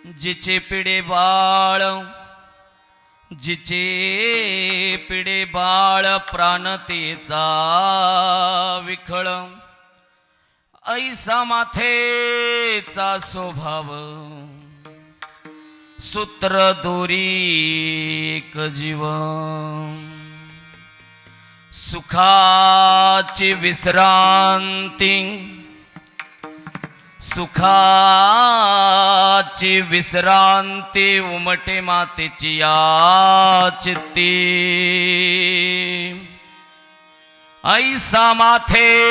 जिचे पिढे बाळ, जिचे पिढे बाळ प्राणतेचा विखळ, ऐसा माथेचा स्वभाव, सूत्र दोरी एक जीव, सुखाची विश्रांती, सुखाची विश्रांती उमटे मातेची या चित्ती, ऐसा माथेचा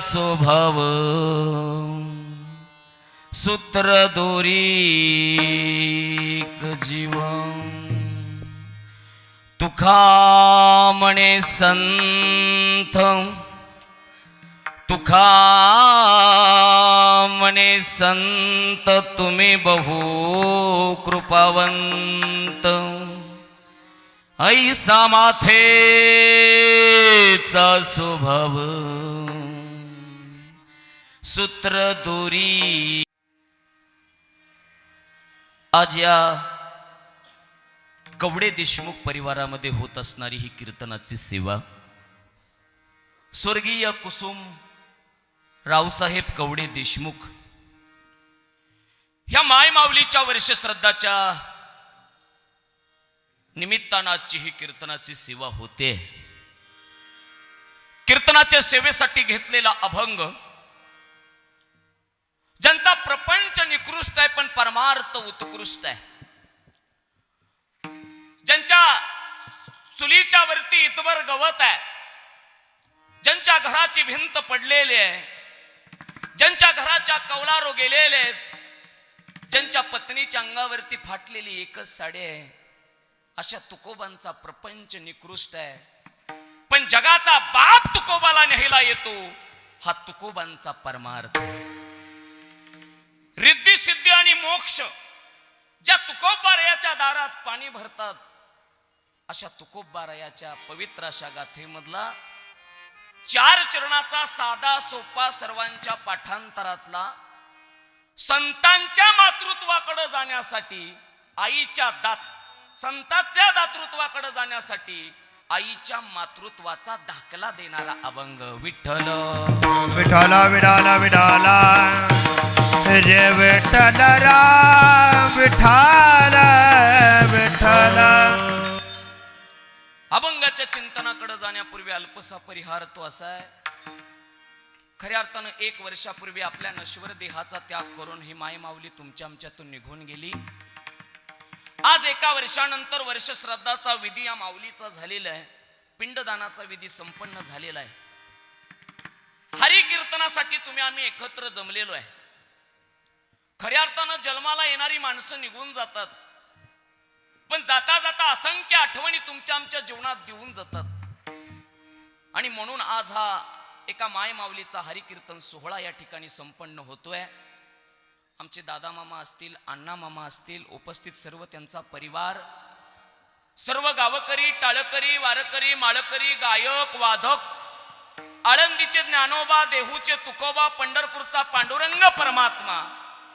स्वभाव, सूत्र दोरी एक जीव, तुका म्हणे संत, तुका म्हणे संत, तुम्ही बहु कृपावंत, ऐसा माथेचा स्वभाव, सूत्र दोरी. आज या कवडे देशमुख परिवारामध्ये होत असणारी ही कीर्तनाची सेवा स्वर्गीय कुसुम रावसाहेब कवडे देशमुख ह्या मायमाऊलीच्या वर्षश्रद्धाच्या निमित्तानं आजची ही कीर्तनाची सेवा होते. कीर्तनाच्या सेवेसाठी घेतलेला अभंग, ज्यांचा प्रपंच निकृष्ट आहे पण परमार्थ उत्कृष्ट आहे, ज्यांच्या चुलीच्या वरती इतभर गवत आहे, ज्यांच्या घराची भिंत पडलेली आहे, ज्यांच्या घराच्या कौलारू गेलेले आहेत, ज्यांच्या पत्नीच्या अंगावरती फाटलेली एकच साडी आहे, अशा तुकोबांचा प्रपंच निकृष्ट आहे. पण जगाचा बाप तुकोबाला न्यायला येतो, हा तुकोबांचा परमार्थ. रिद्धी सिद्धी आणि मोक्ष ज्या तुकोबारायाच्या दारात पाणी भरतात, अशा तुकोबारायाच्या पवित्र अशा गाथेमधला 4 चरणाचा साधा सोपा सर्वांच्या पाठांतरातला, संतांच्या मातृत्वाकडे जाण्यासाठी आईच्या संतांच्या दातृत्वाकडे जाण्यासाठी आईच्या मातृत्वाचा दाखला देणारा अभंग. विठ्ठल विठ्ठल विठाल विठाल जय विठ्ठल राम विठ्ठल विठ्ठल. अभंगाच्या चिंतनाकडे जाण्यापूर्वी अल्पसा परिहार तो असा आहे. खऱ्या अर्थानं 1 वर्षापूर्वी आपल्या नश्वर देहाचा त्याग करून ही मायमाऊली तुमच्या आमच्यातून निघून गेली. आज 1 वर्षानंतर वर्षश्राद्धाचा विधी या माऊलीचा झालेला आहे. पिंडदानाचा विधी संपन्न झालेला आहे. हरी कीर्तनासाठी तुम्ही आम्ही एकत्र जमलेलो आहे. खऱ्या अर्थानं जन्माला येणारी माणसं निघून जातात, पण जाता जाता असंख्य आठवणी तुमच्या आमच्या जीवनात देऊन जातात. आणि म्हणून आज हा एका मायमाऊलीचा हरिकीर्तन सोहळा या ठिकाणी संपन्न होतोय. आमचे दादा मामा असतील, अण्णा मामा असतील, उपस्थित सर्व त्यांचा परिवार, सर्व गावकरी, टाळकरी, वारकरी, माळकरी, गायक, वादक, आळंदीचे ज्ञानोबा, देहूचे तुकोबा, पंढरपूरचा पांडुरंग परमात्मा,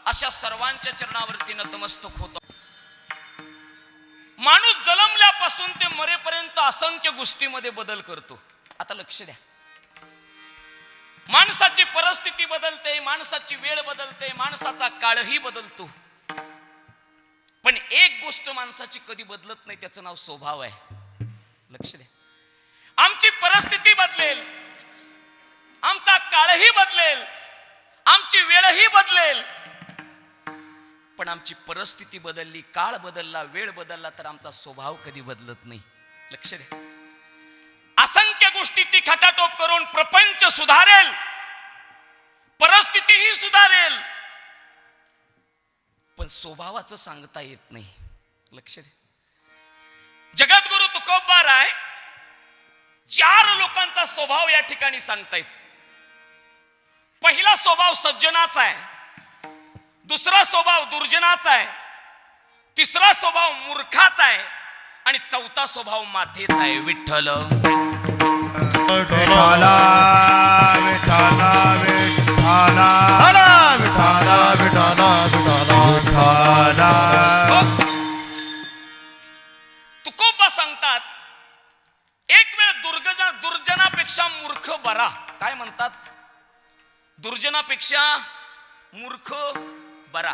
अशा सर्वांच्या चरणावरती नतमस्तक होतो. माणूस जन्मल्यापासून ते मरेपर्यंत असंख्य गोष्टीमध्ये बदल करतो. आता लक्ष द्या, माणसाची परिस्थिती बदलते, माणसाची वेळ बदलते, माणसाचा काळही बदलतो, पण एक गोष्ट माणसाची कधी बदलत नाही, त्याचं नाव स्वभाव आहे. लक्ष द्या, आमची परिस्थिती बदलेल, आमचा काळही बदलेल, आमची वेळही बदलेल, पण आमची परिस्थिती बदलली, काळ बदलला, वेळ बदलला तर आमचा स्वभाव कधी बदलत नाही. लक्ष द्या, असंख्य गोष्टीची खटाटोप करून प्रपंच सुधारेल, परिस्थितीही सुधारेल, पण स्वभावाचं सांगता येत नाही. लक्ष द्या, जगद्गुरु तुकोबाराय 4 लोकांचा स्वभाव या ठिकाणी सांगतायत. पहिला स्वभाव सज्जनाचा आहे, दुसरा स्वभाव दुर्जनाचा आहे, तिसरा स्वभाव मूर्खाचा आहे आणि चौथा स्वभाव माथेचा आहे. विठ्ठल विठ्ठल विठ्ठल विठ्ठल विठ्ठल विठ्ठल दुर्जनापेक्षा मूर्ख बरा.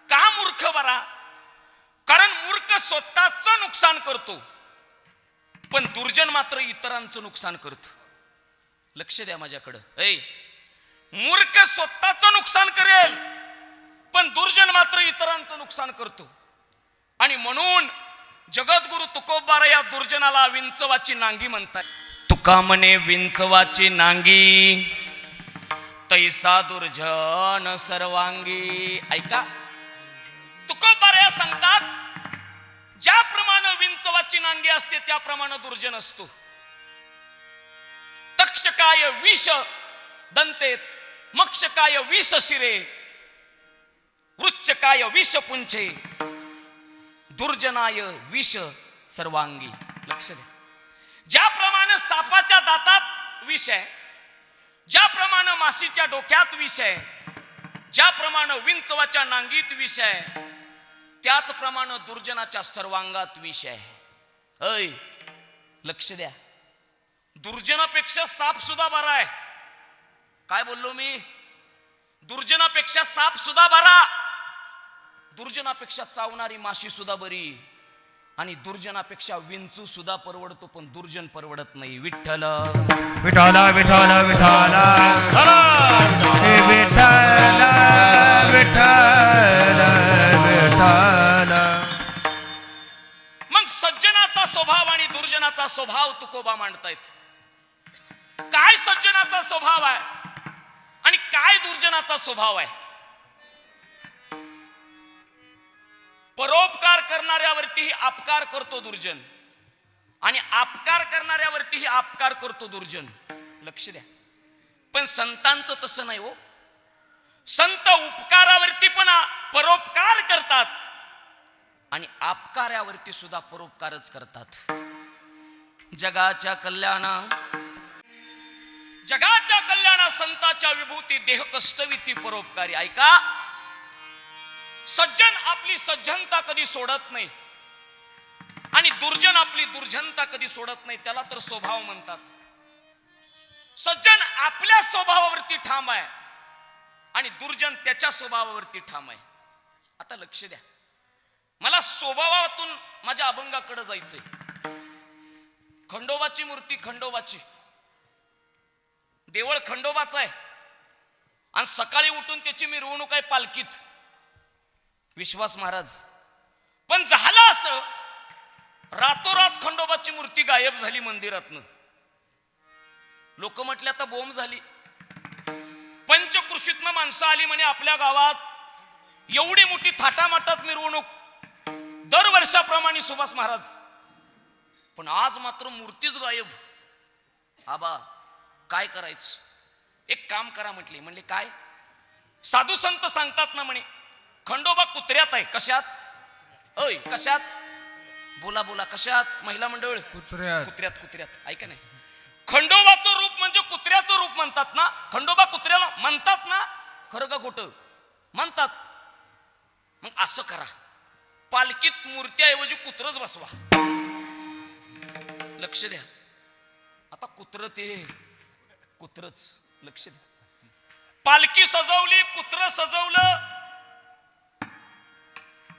का मूर्ख बरा? कारण मूर्ख स्वतःचं नुकसान करतो, पण दुर्जन मात्र इतरांचं नुकसान करत. लक्ष द्या माझ्याकडं. मूर्ख स्वतःचं नुकसान करेल, पण दुर्जन मात्र इतरांचं नुकसान करतो. आणि म्हणून जगद्गुरु तुकोबारा या दुर्जनाला विंचवाची नांगी म्हणतात. तुका म्हणे विंचवाची नांगी, तैसा दुर्जन सर्वांगी. ऐका, तुकोबारा सांगतात, ज्याप्रमाणे विंचवाची नांगी असते त्याप्रमाणे दुर्जन असतो. तक्षकाय विष दंते, मक्षकाय विष शिरे, वृच्छकाय विष पुंछे, दुर्जनाय विष सर्वांगी. लक्ष द्या. ज्याप्रमाणे सापाच्या दातात विष आहे, ज्याप्रमाणे माशीच्या डोक्यात विष आहे, ज्याप्रमाणे विंचवाच्या नांगीत विष आहे, त्याचप्रमाणे दुर्जनाच्या सर्वांगात विष आहे. लक्ष द्या. दुर्जनापेक्षा साप सुद्धा बरा आहे. काय बोललो मी? दुर्जनापेक्षा साप सुद्धा बरा, दुर्जनापेक्षा चावणारी माशी सुद्धा बरी, आणि दुर्जनापेक्षा विंचू सुद्धा परवडतो, पण दुर्जन परवडत नाही. विठ्ठल विठ्ठल विठ्ठल विठ्ठल विठ्ठल विठ्ठल विठ्ठल. मग सज्जनाचा स्वभाव आणि दुर्जनाचा स्वभाव तुकोबा मांडतायत. काय सज्जनाचा स्वभाव आहे आणि काय दुर्जनाचा स्वभाव आहे? परोपकार करणाऱ्यावरतीही अपकार करतो दुर्जन, आणि अपकार करणाऱ्यावरतीही अपकार करतो दुर्जन. लक्ष द्या. पण संतांचं तसं नाही हो. संत उपकारावरती पण परोपकार करतात आणि अपकारावरती सुद्धा परोपकारच करतात. जगाच्या कल्याणा संताच्या विभूती देह कष्टविती परोपकारी. ऐका, सज्जन आपली सज्जनता कधी सोडत नाही आणि दुर्जन आपली दुर्जनता कधी सोडत नाही. त्याला तर स्वभाव म्हणतात. सज्जन आपल्या स्वभावावरती ठाम आहे आणि दुर्जन त्याच्या स्वभावावरती ठाम आहे. आता लक्ष द्या. मला स्वभावातून माझ्या अभंगाकडे जायचंय. खंडोबाची मूर्ती, खंडोबाची देवळ खंडोबाचं आहे, आणि सकाळी उठून त्याची मिरवणूक आहे पालखीत. विश्वास महाराज. पण झालं असं, रातोरात खंडोबाची मूर्ती गायब झाली मंदिरातनं. लोक म्हटले आता बोंब झाली. पंचकृषीतनं माणसं आली म्हणे आपल्या गावात. एवढी मोठी थाटामाटात मिरवणूक दरवर्षाप्रमाणे सुभाष महाराज, पण आज मात्र मूर्तीच गायब. आबा काय करायचं? एक काम करा म्हटले. म्हणले काय? साधू संत सांगतात ना म्हणे, खंडोबा कुत्र्यात आहे. कशात? कशात? बोला बोला. कशात? महिला मंडळ. कुत्र्यात. ऐका नाही, खंडोबाचं रूप म्हणजे कुत्र्याचं रूप म्हणतात ना. खंडोबा कुत्र्याला म्हणतात ना, खरं का खोटं? म्हणतात. मग असं करा, पालखीत मूर्त्याऐवजी कुत्रच बसवा. लक्ष द्या. आता कुत्र ते कुत्रच. लक्ष द्या. पालखी सजवली, कुत्र सजवलं,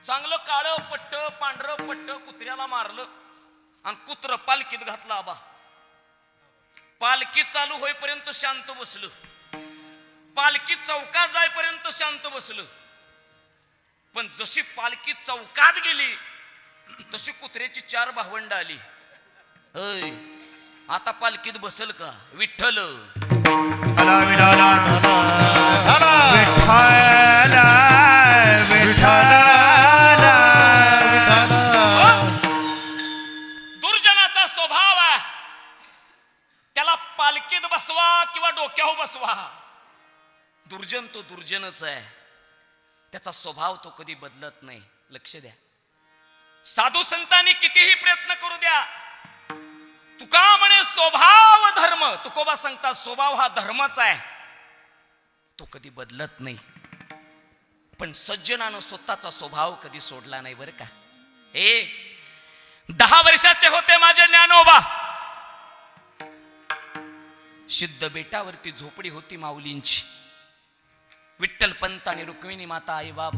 चांगलं काळं पट्ट पांढरं पट्ट कुत्र्याला मारलं आणि कुत्र पालखीत घातलं. आबा पालखी चालू होईपर्यंत शांत बसलं, पालखी चौकात जाईपर्यंत शांत बसलं. पण जशी पालखी चौकात गेली तशी कुत्र्याची 4 भावंड आली. आता पालखीत बसल का? विठ्ठल दुर्जनाचा स्वभाव आहे. त्याला पालखीत बसवा किंवा डोक्यावर बसवा, दुर्जन तो दुर्जनच आहे. त्याचा स्वभाव तो कधी बदलत नाही. लक्ष द्या. साधू संतांनी कितीही प्रयत्न करू द्या, तुका म्हणे स्वभाव धर्म. तुकोबा सांगतात स्वभाव हा धर्मच आहे, तो कधी बदलत नाही. पण सज्जनानं स्वतःचा स्वभाव कधी सोडला नाही बरं का. 10 वर्षाचे होते माझे ज्ञानोबा. सिद्ध बेटावरती झोपडी होती माऊलींची. विठ्ठल पंत आणि रुक्मिणी माता आई बाप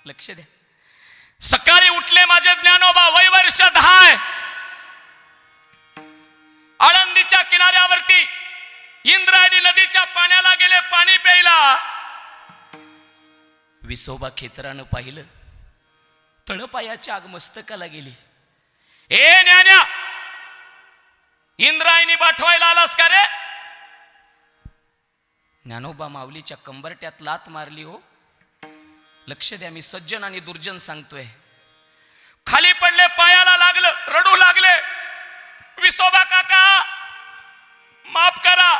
लक्ष द्या. सकाळी उठले माझे ज्ञानोबा, वय वर्ष 10. आळंदीच्या किनाऱ्यावरती इंद्रायणी नदीच्या पाण्याला गेले पाणी प्यायला. विसोबा खेचरानं पाहिलं, तळपायाच्या आग मस्तकाला गेली. ए ज्ञान्या, इंद्रायणी पाठवायला आलास का रे? ज्ञानोबा माऊलीच्या कंबरट्यात लात मारली. हो लक्ष द्या, मी सज्जन आणि दुर्जन सांगतोय. खाली पडले, पायाला लागलं, रडू लागले. विसोबा काका माफ करा,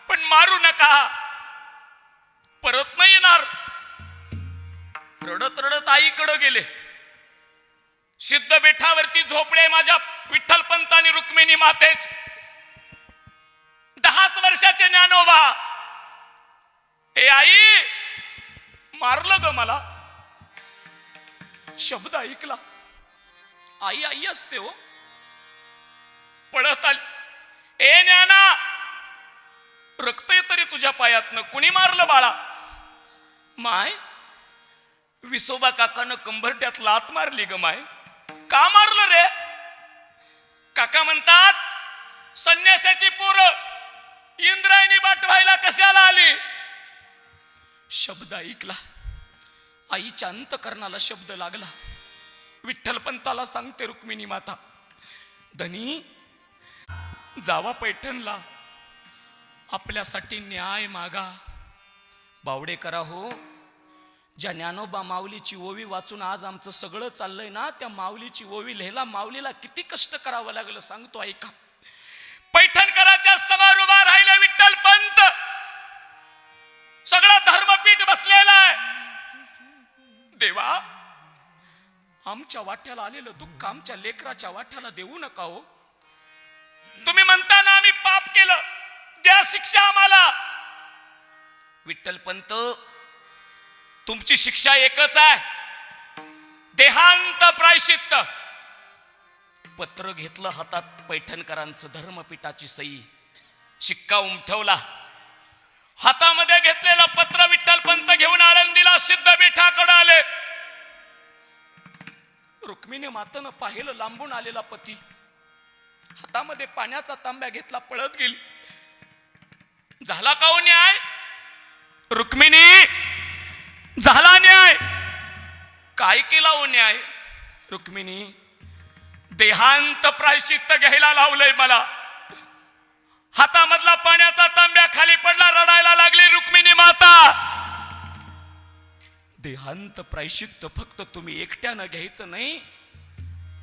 पण मारू नका, परत नाही येणार. रडत रडत आईकडे गेले. सिद्ध बेठावरती झोपले माझ्या विठ्ठल पंत आणि रुक्मिणी मातेच. 10 वर्षाचे ज्ञानोबा. ए आई, मारलं ग मला. शब्द ऐकला. आई आई असते हो. पळत आली. ए ज्ञाना, रक्त तरी तुझ्या पायातनं, कुणी मारलं बाळा? माय, विसोबा काकानं कंबरट्यात लात मारली ग माय. का मारलं रे? काका म्हणतात, संन्यासाची पोरं इंद्रायणी पाठवायला कशाला आली? शब्द ऐकला. आईच्या अंतकरणाला शब्द लागला. विठ्ठल पंताला सांगते रुक्मिणी माता, धनी जावा पैठणला, आपल्यासाठी न्याय मागा. बावडे करा हो. ज्या ज्ञानोबा माऊलीची ओवी वाचून आज आमचं सगळं चाललंय ना, त्या माऊलीची ओवी लिहायला माऊलीला किती कष्ट करावं लागलं सांगतो ऐका. पैठणकराच्या समोर उभा राहिले विठ्ठल पंत. सगळं धर्मपीठ बसलेलं आहे. देवा, आमच्या वाट्याला आलेलं दुःख आमच्या लेकराच्या वाट्याला देऊ नका हो. तुम्ही म्हणता ना आम्ही पाप केलं, द्या शिक्षा आम्हाला. विठ्ठल पंत, तुमची शिक्षा एकच आहे, देहांत प्रायश्चित्त. पत्र घेतलं हातात, पैठणकरांचं धर्मपीठाची सही, शिक्का उमठवला. हातामध्ये घेतलेलं पत्र विठ्ठल पंत घेऊन आळंदीला सिद्ध बेठाकडे आले. रुक्मिणी मातेनं पाहिलं लांबून आलेला पती. हातामध्ये पाण्याचा तांब्या घेतला, पळत गेली. झाला का हो न्याय? रुक्मिणी, झाला न्याय. काय केला हो न्याय? रुक्मिणी, देहांत प्रायश्चित्त घ्यायला लावलंय मला. हातामधला पाण्याचा तांब्या खाली पडला, रडायला लागली रुक्मिणी माता. देहांत प्रायश्चित्त फक्त तुम्ही एकट्यानं घ्यायचं नाही.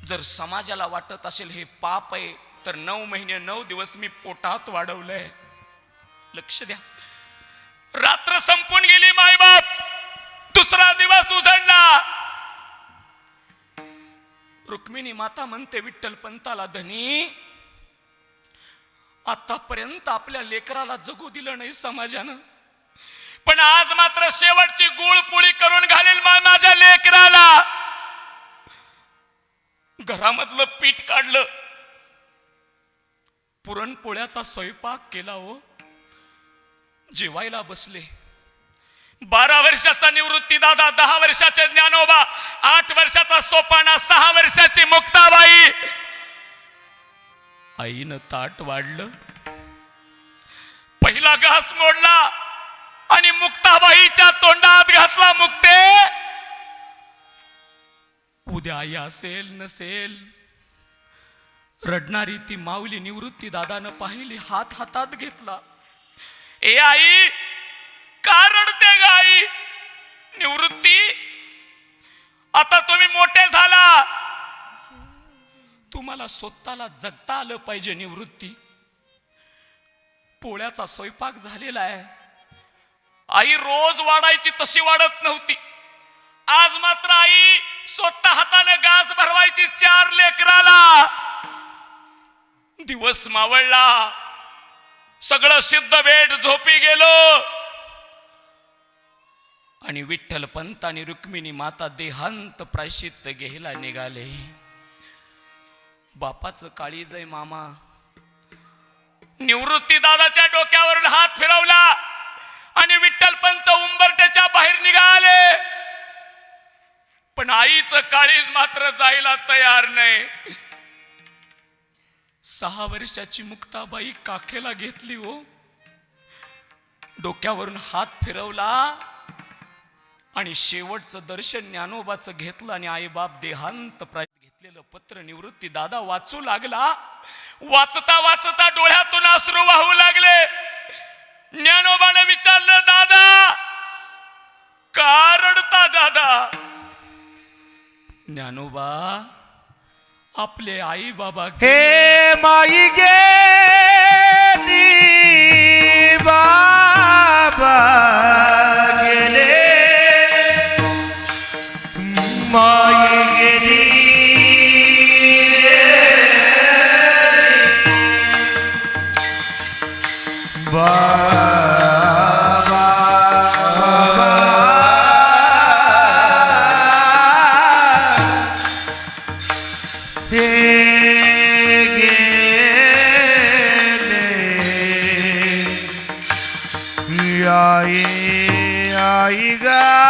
जर समाजाला वाटत असेल हे पाप आहे, तर 9 महिने 9 दिवस मी पोटात वाढवलंय. लक्ष द्या. रात्र संपून गेली मायबाप, दुसरा दिवस उजळला. रुक्मिणी माता म्हणते विठ्ठल पंताला, धनी आतापर्यंत आपल्या लेकराला जगू दिलं नाही समाजानं, पण आज मात्र शेवटची गुळपोळी करून घालेल माझ्या लेकराला. घरामधलं पीठ काढलं, पुरणपोळ्याचा स्वयंपाक केला. हो जेवायला बसले. 12 वर्षाचा निवृत्ती दादा, 10 वर्षाचे ज्ञानोबा, 8 वर्षाचा सोपाना, 6 वर्षाची मुक्ताबाई. आईनं ताट वाढलं, पहिला घास मोडला आणि मुक्ताबाईच्या तोंडात घातला. मुक्ते, उद्या आई असेल नसेल. रडणारी ती माऊली निवृत्ती दादानं पाहिली, हात हातात घेतला. ए आई, का रडते ग आई? निवृत्ती, आता तुम्ही मोठे झाला, तुम्हाला स्वतःला जगता आलं पाहिजे. निवृत्ती, पोळ्याचा स्वयंपाक झालेला आहे. आई रोज वाढायची तशी वाढत नव्हती. आज मात्र आई स्वतः हाताने घास भरवायची 4 लेकराला. दिवस मावळला, सगळं सिद्ध बेट झोपी गेलो आणि विठ्ठल पंत आणि रुक्मिणी माता देहांत प्रायश्चित्त घ्यायला निघाले. बापाचं काळीजय मामा. निवृत्ती दादाच्या डोक्यावरून हात फिरवला आणि विठ्ठलपंत उंबरट्याच्या बाहेर निघाले, पण आईचं काळीज मात्र जायला तयार नाही. 6 वर्षाची मुक्ताबाई काखेला घेतली हो, डोक्यावरून हात फिरवला आणि शेवटचं दर्शन ज्ञानोबाचं घेतलं आणि आईबाप देहांत घेतलेलं पत्र निवृत्ती दादा वाचू लागला. वाचता वाचता डोळ्यातून अश्रू वाहू लागले. ज्ञानोबाने विचारलं, दादा का रडता दादा? ज्ञानोबा, आपले आई बाबा हे माई गेली बाबा गेले, माई गेली आई गाई.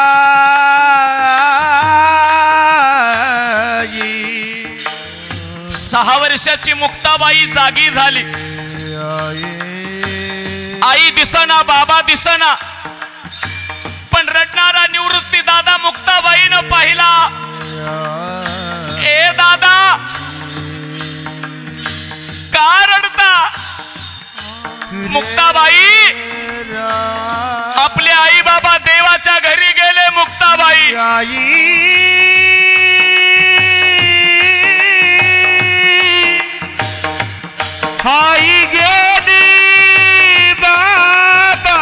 6 वर्षाची मुक्ताबाई जागी झाली. आई दिसना, बाबा दिसना, पण रडणारा निवृत्ती दादा मुक्ताबाईनं पाहिला. ए दादा का रडता? मुक्ताबाई, आपले आई बाबा देवाच्या घरी गेले. मुक्ताबाई, आई गेली बाबा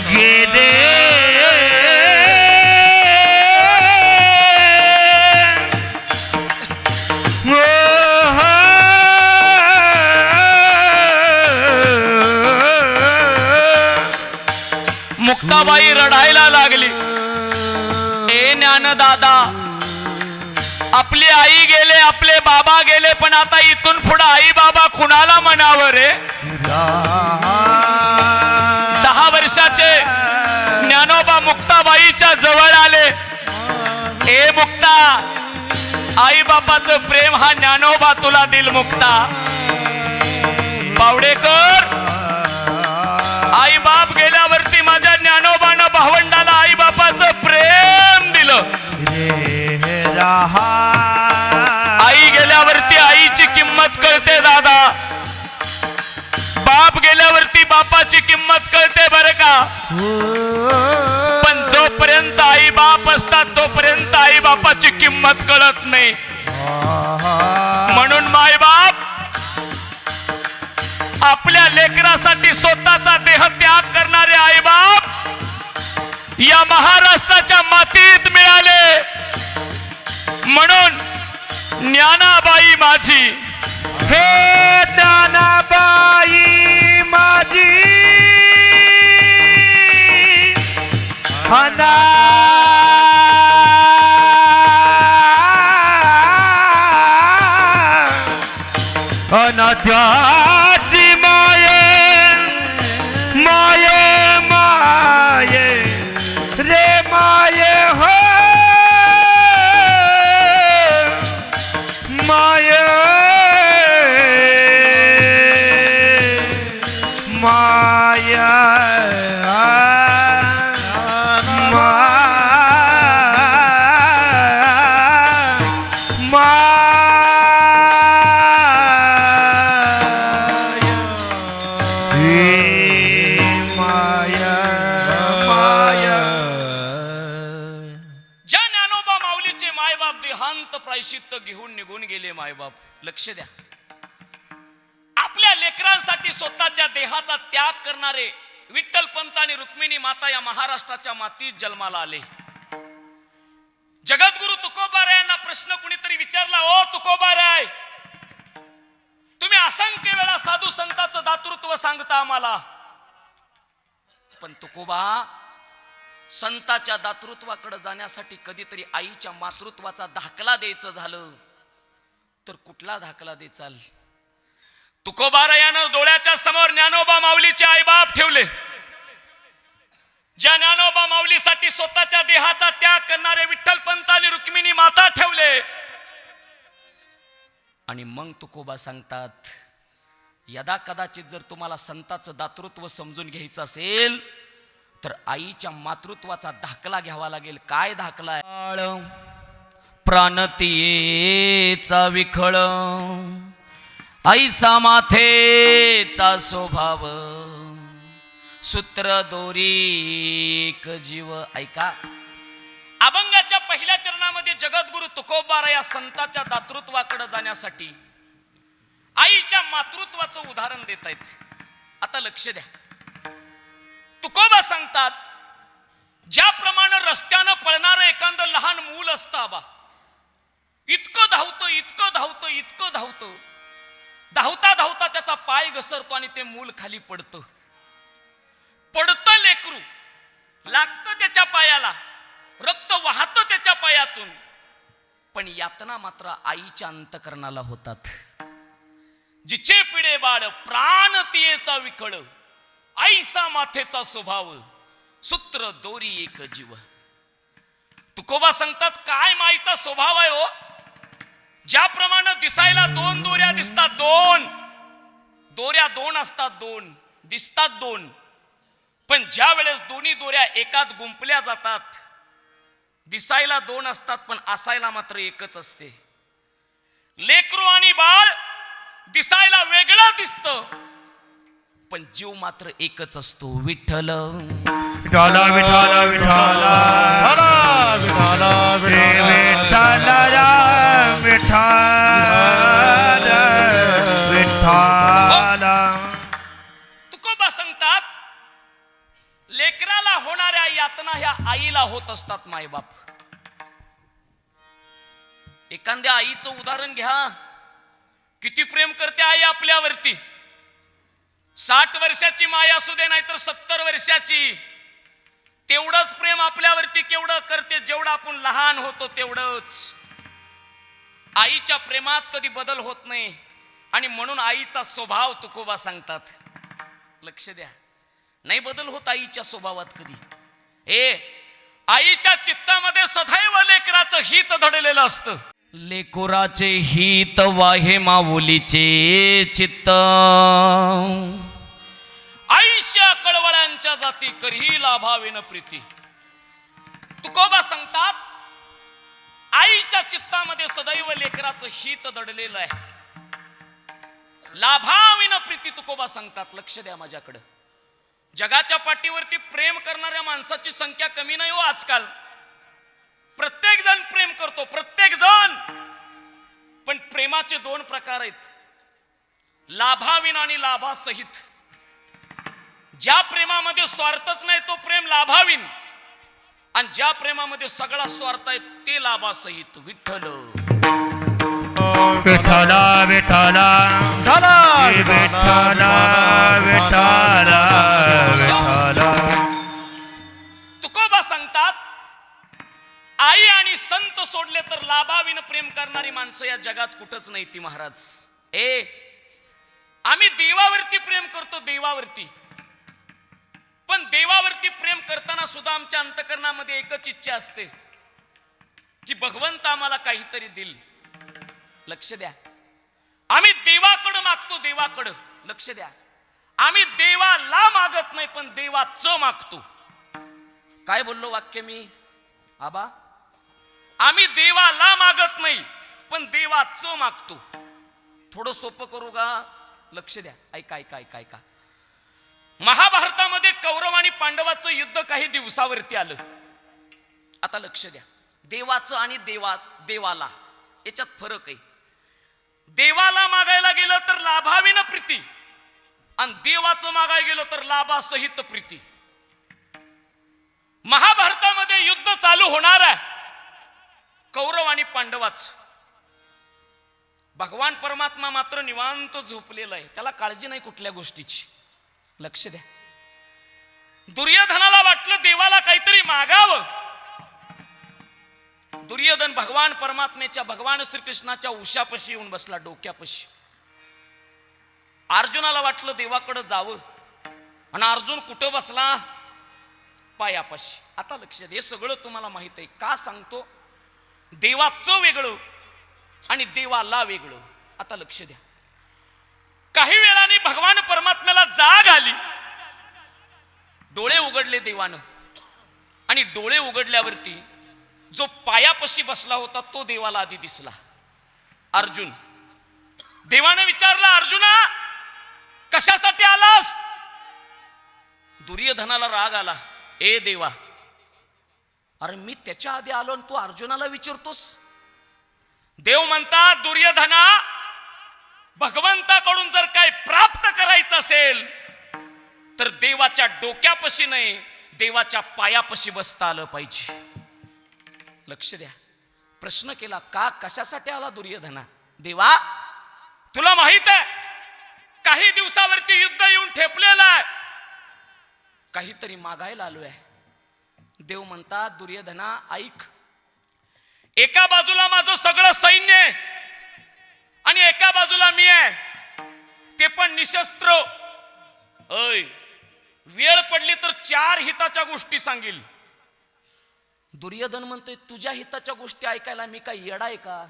गेले, मुक्ताबाई रडायला लागली. ए ज्ञानदादा, आपली आई गेले, आपले बाबा गेले, पण आता इथून पुढे आई बाबा कुणाला म्हणावं रे? 10 वर्षाचे ज्ञानोबा मुक्ताबाईच्या जवळ आले. ए मुक्ता, आई बापाचं प्रेम हा ज्ञानोबा तुला दिल. मुक्ता, बावडेकर, आई बाप गेल्यावरती माझ्या ज्ञानोबानं भावंडाला आई बापाचं प्रेम दिलं. आई गेल्यावरती आईची किंमत कळते दादा, बाप गेल्यावरती बापाची किंमत कळते बरं का. पण जोपर्यंत आई बाप असतात तोपर्यंत आई बापाची किंमत कळत नाही. म्हणून माय बाप आपल्या लेकरासाठी स्वतःचा देह त्याग करणारे आई बाप या महाराष्ट्राच्या मातीत मिळाले. म्हणून ज्ञानाबाई माझी, हे ज्ञानाबाई माझी, अनाथाची माये माये माये रे माये हो माये माया प्रायश्चित्त घेऊन निघून गेले. मायबाप लक्ष द्या, आपल्या लेकरांसाठी स्वतःच्या देहाचा त्याग करणारे विठ्ठलपंत आणि रुक्मिणी माता या महाराष्ट्राच्या मातीत जन्माला आले. जगद्गुरु तुकोबारायांना प्रश्न कुणीतरी विचारला, ओ तुकोबाराय, तुम्ही असंख्य वेळा साधू संतांचं दातृत्व सांगता आम्हाला, पण तुकोबा, संताच्या दातृत्वाकडे जाण्यासाठी कधीतरी आईच्या मातृत्वाचा दाखला द्यायचं झालं तर कुठला दाखला द्यायचाल? तुकोबारायानं डोळ्याच्या समोर ज्ञानोबा माऊलीचे आईबाप ठेवले. ज्या ज्ञानोबा माऊलीसाठी स्वतःच्या देहाचा त्याग करणारे विठ्ठलपंत आणि रुक्मिणी माता ठेवले. आणि मग तुकोबा सांगतात, यदा कदाचित जर तुम्हाला संताचं दातृत्व समजून घ्यायचं असेल तर आईच्या मातृत्वाचा दाखला घ्यावा लागेल. काय दाखला आहे? प्राणतीयेचा विखळ, ऐसा माथेचा स्वभाव, सूत्र दोरीक जीव. ऐका, अभंगाच्या पहिल्या चरणामध्ये जगद्गुरु तुकोबाराया या संताच्या दातृत्वाकडे जाण्यासाठी आईच्या मातृत्वाचं उदाहरण देत आहेत. आता लक्ष द्या. तुकोबा सांगतात, ज्याप्रमाणे रस्त्यानं पळणारं एखादं लहान मूल असतं आबा, इतकं धावतं इतकं धावतं इतकं धावतं, धावता धावता त्याचा पाय घसरतो आणि ते मूल खाली पडतं. पडतं लेकरू, लागतं त्याच्या पायाला, रक्त वाहतं त्याच्या पायातून, पण यातना मात्र आईच्या अंतकरणाला होतात. जिचे पिढे बाळ, प्राण तियेचा विखळ, ऐसा माथेचा स्वभाव, सूत्र दोरी एक जीव. तुकोबा सांगतात, काय माईचा स्वभाव आहे हो. ज्याप्रमाणे दिसायला दोन दोऱ्या दिसतात, दोन दोऱ्या दोन असतात, दोन दिसतात दोन, पण ज्या वेळेस दोन्ही दोऱ्या एकात गुंपल्या जातात, दिसायला दोन असतात पण असायला मात्र एकच असते. लेकरू आणि बाळ दिसायला वेगळं दिसतं पण जीव मात्र एकच असतो. विठ्ठल विठाला विठाला विठाला विठाला विठाला विठाला. तुकोबा सांगतात, लेकराला होणाऱ्या यातना ह्या आईला होत असतात मायबाप. एखाद्या आईचं उदाहरण घ्या, किती प्रेम करते आई आपल्यावरती. 60 वर्षाची माय असू दे नाहीतर 70 वर्षाची, तेवढंच प्रेम आपल्यावरती केवढं करते, जेवढं आपण लहान होतो तेवढंच. आईच्या प्रेमात कधी बदल होत नाही आणि म्हणून आईचा स्वभाव तुकोबा सांगतात. लक्ष द्या, नाही बदल होत आईच्या स्वभावात कधी. आईच्या चित्तामध्ये सदैव लेकराचं हित दडलेलं असतं. लेकुराचे हित वाहे माऊलीचे चित्त, आयुष्या कळवळ्यांच्या जाती करही लाभावेन प्रीती. तुकोबा सांगतात, आईच्या चित्तामध्ये सदैव लेकराचं हित दडलेलं आहे, लाभावेन प्रीती. तुकोबा सांगतात, लक्ष द्या माझ्याकडं. जगाच्या पाठीवरती प्रेम करणाऱ्या माणसाची संख्या कमी नाही हो आजकाल. प्रत्येक जण प्रेम करतो, प्रत्येक जण. पण प्रेमाचे 2 प्रकार आहेत, लाभाविन आणि लाभासहित. ज्या प्रेमामध्ये स्वार्थच नाही तो प्रेम लाभाविन, आणि ज्या प्रेमामध्ये सगळा स्वार्थ आहे ते लाभासहित. विठ्ठल विठाला विठाला विठाला विठाला विठाला. तुकोबा सांगतात, आई आणि संत सोडले तर लाभाविन प्रेम करणारी माणसं या जगात कुठंच नाही ती महाराज. आम्ही देवावरती प्रेम करतो, देवावरती. पण देवावरती प्रेम करताना सुद्धा आमच्या अंतकरणामध्ये एकच इच्छा असते की भगवंत आम्हाला काहीतरी देईल. लक्ष द्या, आम्ही देवाकडं मागतो, देवाकडं. लक्ष द्या, आम्ही देवाला मागत नाही पण देवाचं मागतो. काय बोललो वाक्य मी आबा? आम्ही देवाला मागत नाही पण देवाचं मागतो. थोडं सोपं करू का? लक्ष द्या, ऐका ऐका ऐका ऐका. महाभारतामध्ये कौरव आणि पांडवाचं युद्ध काही दिवसावरती आलं. आता लक्ष द्या, देवाचं आणि देवाला याच्यात फरक आहे. देवाला मागायला गेलं तर लाभाविन प्रीती, आणि देवाचं मागायला गेलं तर लाभासहित प्रीती. महाभारतामध्ये युद्ध चालू होणार आहे, कौरव आणि पांडवाच. भगवान परमात्मा मात्र निवांत झोपलेला आहे, त्याला काळजी नाही कुठल्या गोष्टीची. लक्ष द्या, दुर्योधनाला वाटलं देवाला काहीतरी मागावं. दुर्योधन भगवान परमात्मेच्या, भगवान श्रीकृष्णाच्या उशापाशी येऊन बसला, डोक्यापाशी. अर्जुनाला वाटलं देवाकडे जावं, आणि अर्जुन कुठं बसला? पायापाशी. आता लक्ष द्या, हे सगळं तुम्हाला माहित आहे. का सांगतो? देवाचं वेगळं आणि देवाला वेगळं. आता लक्ष द्या, काही वेळाने भगवान परमात्म्याला जाग आली, डोळे उघडले देवानं, आणि डोळे उघडल्यावरती जो पायापाशी बसला होता तो देवाला आधी दिसला. अर्जुन. देवानं विचारलं, अर्जुना कशासाठी आलास? दुर्योधनाला राग आला. ए देवा, अरे मी त्याच्या आधी आलो आणि तू अर्जुनाला विचारतोस? देव म्हणतात, दुर्योधना, भगवंताकडून जर काय प्राप्त करायचं असेल तर देवाच्या डोक्यापाशी नाही, देवाच्या पायापाशी बसता आलं पाहिजे. लक्ष द्या, प्रश्न केला, का कशासाठी आला दुर्योधना? देवा, तुला माहित आहे काही दिवसावरती युद्ध येऊन ठेपलेलं आहे, काहीतरी मागायला आलोय. देव म्हणतात, दुर्योधना ऐक, एका बाजूला माझं सगळं सैन्य आहे आणि एका बाजूला मी आहे, ते पण निशस्त्र. ऐ, वेळ पडली तर 4 हिताच्या गोष्टी सांगेल. दुर्योधन म्हणतोय, तुझ्या हिताच्या गोष्टी ऐकायला मी काय येडा आहे का?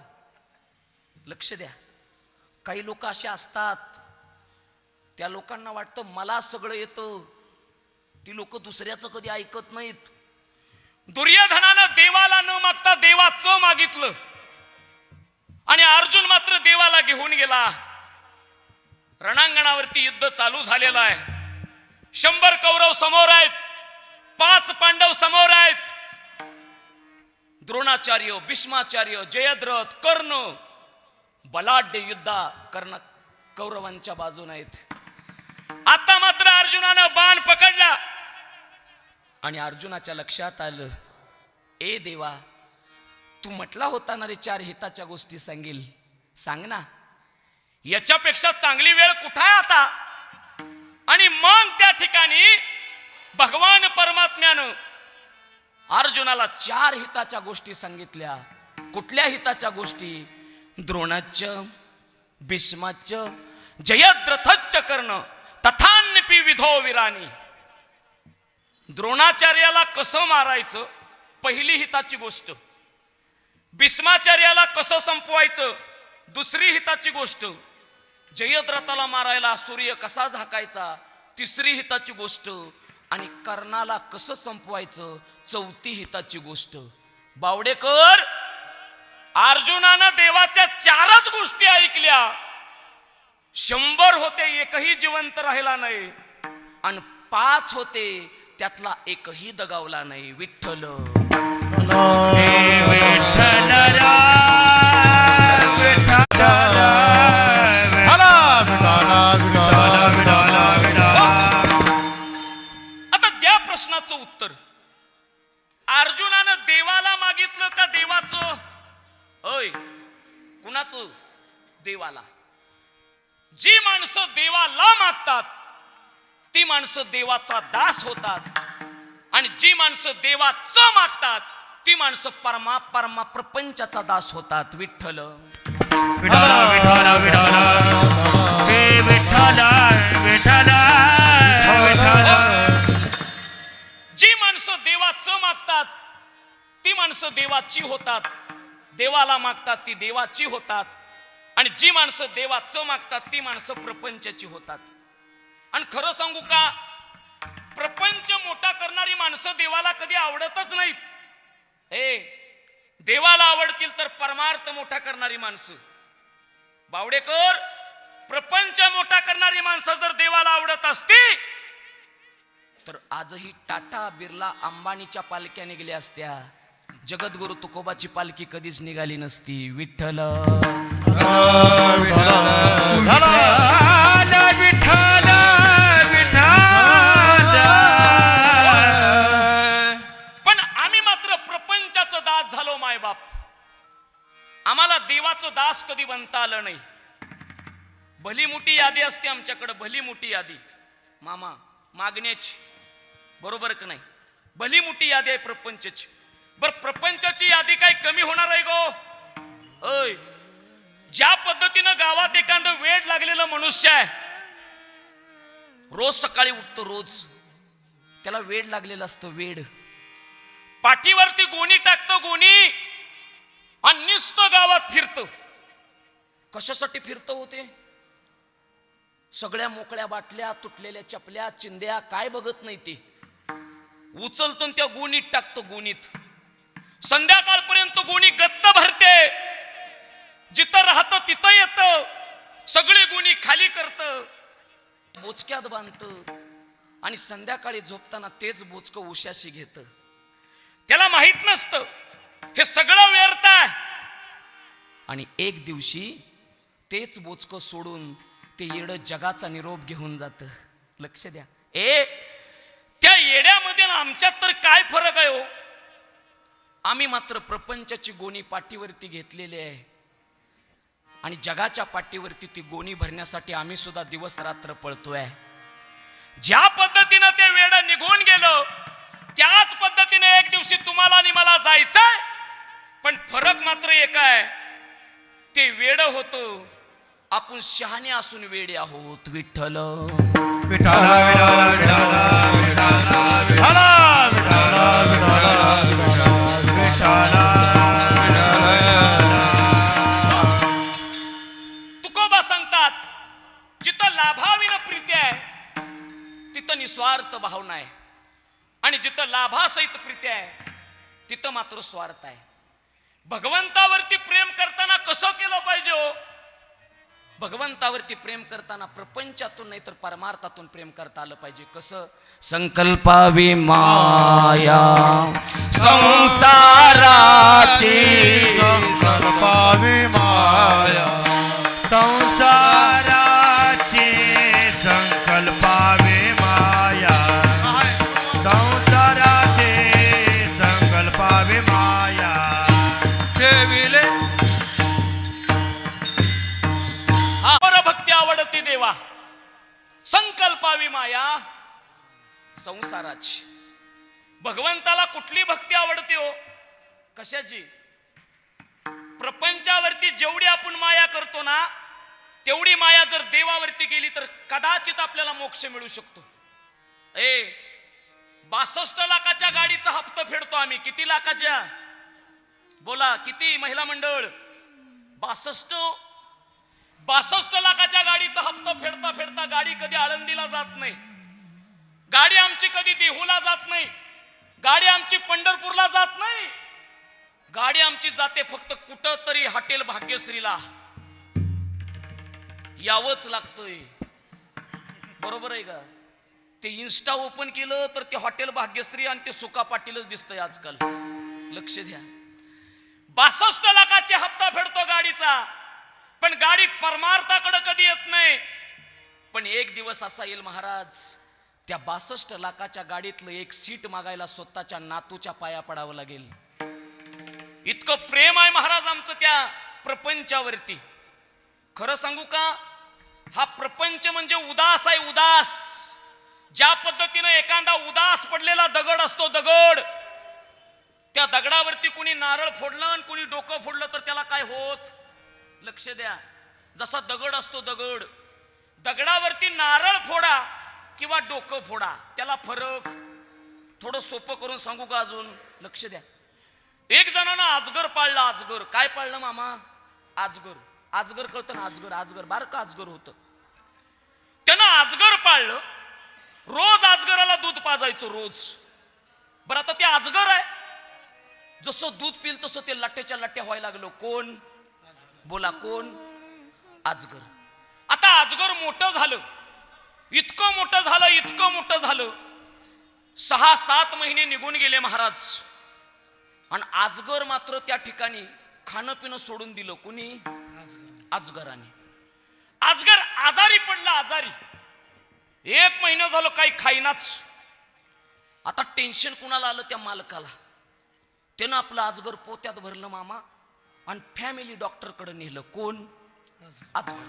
लक्ष द्या, काही लोक असे असतात, त्या लोकांना वाटतं मला सगळं येतं, ती लोक दुसऱ्याचं कधी ऐकत नाहीत. दुर्योधनानं देवाला न मागता देवाचं मागितलं, आणि अर्जुन मात्र देवाला घेऊन गेला. रणांगणावरती युद्ध चालू झालेलं आहे. 100 कौरव समोर आहेत, 5 पांडव समोर आहेत. द्रोणाचार्य, भीष्माचार्य, जयद्रथ, कर्ण बलाढ्य युद्धा कर्ण कौरवांच्या बाजूने आहेत. आता मात्र अर्जुनानं बाण पकडला, आणि अर्जुनाच्या लक्षात आलं, ए देवा, तू म्हटला होता ना रे 4 हिताच्या गोष्टी सांगेल, सांग ना, याच्यापेक्षा चांगली वेळ कुठे आहे आता? आणि मग त्या ठिकाणी भगवान परमात्म्यानं अर्जुनाला 4 हिताच्या गोष्टी सांगितल्या. कुठल्या हिताच्या गोष्टी? द्रोणाच्य, भीष्माच्य, जयद्रथच्य कर्ण तथान्यपि विधो वीरानी. द्रोणाचार्याला कसं मारायचं, पहिली हिताची गोष्ट. भीष्माचार्याला कसं संपवायचं, दुसरी हिताची गोष्ट. जयद्रथाला मारायला सूर्य कसा झाकायचा, तिसरी हिताची गोष्ट. आणि कर्णाला कसं संपवायचं, चौथी हिताची गोष्ट. बावडेकर, अर्जुनानं देवाच्या 4च गोष्टी ऐकल्या. 100 होते, एकही जिवंत राहिला नाही, आणि 5 होते, त्यातला एकही दगावला नाही. विठ्ठल आता द्या प्रश्नाचं उत्तर. अर्जुनानं देवाला मागितलं का देवाचं? ऐ, कुणाचं? देवाला. जी माणसं देवाला मागतात ती माणसं देवाचा दास होतात, आणि जी माणसं देवाचं मागतात ती माणसं परमा प्रपंचाचा दास होतात. विठ्ठल विठाला विठाला विठाला हे विठाला विठाला विठाला. जी माणसं देवाचं मागतात ती माणसं देवाची होतात, देवाला मागतात ती देवाची होतात, आणि जी माणसं देवाचं मागतात ती माणसं प्रपंचाची होतात. आणि खरं सांगू का, प्रपंच मोठा करणारी माणसं देवाला कधी आवडतच नाहीत. देवाला आवडतील तर परमार्थ मोठा करणारी माणसं. बावडेकर, प्रपंच मोठा करणारी माणसं जर देवाला आवडत असती तर आजही टाटा, बिर्ला, अंबानीच्या पालख्या निघल्या असत्या. जगद्गुरु तुकोबाची पालखी कधीच निघाली नसती. विठ्ठल पण आम्ही मात्र प्रपंचाचं दास झालो. मायबाप, आम्हाला देवाचं दास कधी बनता आलं नाही. भली मोठी यादी असते आमच्याकडे, भली मोठी यादी. मामा मागण्याची, बरोबर का नाही? भली मोठी यादी आहे प्रपंचाची. बर, प्रपंचाची यादी काय कमी होणार आहे गो? ज्या पद्धतीनं गावात एखादं वेड लागलेलं मनुष्य आहे रोज सकाळी उठतो, रोज त्याला वेड लागलेलं असतं, वेड. पाठीवरती गोणी टाकतो, गोणी, आणि नुसतं गावात फिरतो. कशासाठी फिरतो होते? सगळ्या मोकळ्या बाटल्या, तुटलेल्या चपल्या, चिंध्या काय बघत नाही ते. उचलतो त्या गोणीत टाकतो, गोणीत. संध्याकाळपर्यंत गोणी गच्च भरते. जिथं राहतं तिथं येतं, सगळी गोणी खाली करतं, बोचक्यात बांधतं, आणि संध्याकाळी झोपताना तेच बोचकं उशाशी घेतं. त्याला माहित नसतं हे सगळं व्यर्थ आहे. आणि एक दिवशी तेच बोचकं सोडून ते येडं जगाचा निरोप घेऊन जातं. लक्ष द्या. त्या येड्यामध्ये आमच्यात तर काय फरक आहे हो? आम्ही मात्र प्रपंचाची गोणी पाठीवरती घेतलेली आहे, आणि जगाच्या पाठीवरती ती गोणी भरण्यासाठी आम्ही सुद्धा दिवस रात्र पळतोय. ज्या पद्धतीनं ते वेड निघून गेलं, त्याच पद्धतीने एक दिवशी तुम्हाला आणि मला जायचंय. पण फरक मात्र एक आहे, ते वेड होतं, आपण शहाणे असून वेडे आहोत. विठ्ठल विठाला विठाला विठाला विठाला विठाला. तुकोबा सांगतात, जिथं लाभाविन प्रीती आहे तिथं निस्वार्थ भावना आहे, आणि जिथं लाभासहित प्रीती आहे तिथं मात्र स्वार्थ आहे. भगवंतावरती प्रेम करताना कसं केलं पाहिजे हो? भगवंतावरती प्रेम करताना प्रपंचातून नाही तर परमार्थातून प्रेम करता आलं पाहिजे. कसं? संकल्पावी माया संसाराची, संकल्पावी माया संसाराची, संकल्पावी माया संसाराची, संकल्पावी माया. देविले भक्ती आवडती देवा, संकल्पावी माया संसाराची. भगवंताला कुठली भक्ती आवडते हो? कशाची? प्रपंचावरती जेवढी आपण माया करतो ना, तेवढी माया जर देवावरती गेली तर कदाचित आपल्याला मोक्ष मिळू शकतो. 62 लाखाच्या गाडीचा हप्ता फेडतो आम्ही. किती लाखाच्या? बोला किती महिला मंडळ? 62 लाखाच्या गाडीचा हप्ता फेडता फेडता गाडी कधी आळंदीला जात नाही, गाडी आमची कधी देहूला जात नाही, गाडी आमची पंढरपूरला जात नाही, गाडी आमची जाते फक्त कुठं तरी हॉटेल भाग्यश्रीला. यावंच लागतंय. बरोबर आहे का? ते इन्स्टा ओपन केलं तर ते हॉटेल भाग्यश्री आणि ते सुका पाटीलच दिसतंय आजकाल. लक्ष द्या. 62 लाखाचे हप्ता फेडतो गाडीचा, पण गाडी परमार्थाकडे कधी येत नाही. पण एक दिवस असा येईल महाराज, त्या 62 लाखाच्या गाडीतलं एक सीट मागायला स्वतःच्या नातूच्या पाया पडावं लागेल. इतकं प्रेम आहे महाराज आमचं त्या प्रपंचावरती. खरं सांगू का, हा प्रपंच म्हणजे उदास आहे, उदास. ज्या पद्धतीनं एखादा उदास पडलेला दगड असतो, दगड, त्या दगडावरती कुणी नारळ फोडलं आणि कुणी डोकं फोडलं तर त्याला काय होत? लक्ष द्या. जसा दगड असतो, दगड, दगडावरती नारळ फोडा किंवा डोकं फोडा, त्याला फरक. थोडं सोपं करून सांगू का अजून? लक्ष द्या. एक जणानं अजगर पाळला. अजगर. काय पाळलं मामा? अजगर. अजगर कळतं ना? अजगर. अजगर बारका अजगर होतं. त्यानं अजगर पाळलं. रोज अजगराला दूध पाजायचं, रोज. बरं, आता ते अजगर आहे, जसं दूध पिल तसं ते लट्ट्याच्या लट्ट्या व्हायला लागलो. कोण? बोला कोण? अजगर. आता अजगर मोठं झालं, इतकं मोठं झालं, इतकं मोठं झालं, 6-7 महिने निघून गेले महाराज. आणि अजगर मात्र त्या ठिकाणी खाणं पिणं सोडून दिलं. कुणी? अजगराने. अजगर आजारी पडला, आजारी. 1 महिना झालं काही खाईनाच. आता टेन्शन कुणाला आलं? त्या मालकाला. त्यानं आपलं अजगर पोत्यात भरलं मामा आणि फॅमिली डॉक्टर कडे नेलं. कोण? अजगर.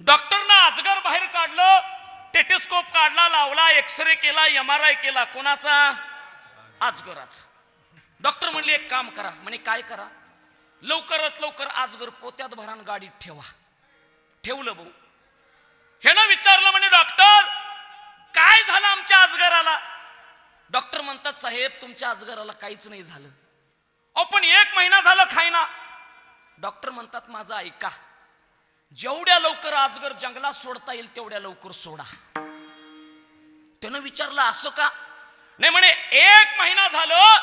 डॉक्टरनं अजगर बाहेर काढलं, टेटेस्कोप काढला, लावला, एक्सरे केला, MRI केला. कोणाचा? अजगराचा. डॉक्टर म्हणले एक काम करा. म्हणे काय करा? लवकरात लवकर अजगर पोत्यात भरान गाडीत ठेवा. ठेवलं भाऊ. ह्यानं विचारलं, म्हणे डॉक्टर काय झालं आमच्या अजगराला? डॉक्टर म्हणतात साहेब तुमच्या अजगराला काहीच नाही झालं. अहो पण 1 महिना झालं खायना. डॉक्टर म्हणतात माझं ऐका, जेवढ्या लवकर अजगर जंगलात सोडता येईल तेवढ्या लवकर सोडा. त्यानं विचारलं असं का? नाही म्हणे 1 महिना झालं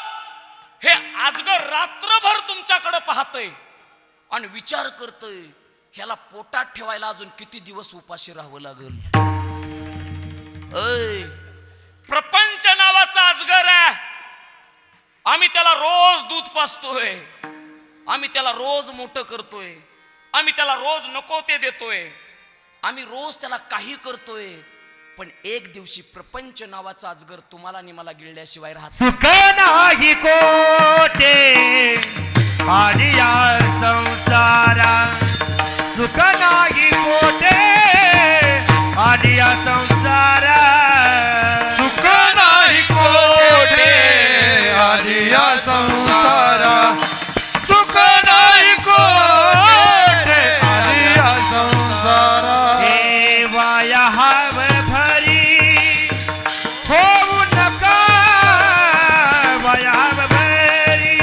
हे अजगर रात्रभर तुमच्याकडे पाहतय आणि विचार करतय ह्याला पोटात ठेवायला अजून किती दिवस उपाशी राहावं लागल. प्रपंच नावाचा अजगर आहे. आम्ही त्याला रोज दूध पाजतोय, आम्ही त्याला रोज मोठं करतोय, आम्ही त्याला रोज नको ते देतोय, आम्ही रोज त्याला काही करतोय, पण एक दिवशी प्रपंच नावाचा अजगर तुम्हाला आणि मला गिळल्याशिवाय राहत सुख नाही कोटे आणि या संसारा, सुख नाही कोटे आणि या संसारा, सुख नाही कोठे आणि या संसारा, सुख नाही कोठे आणि या संसारा. वाया हव भरी होऊ नका, वाया हव भरी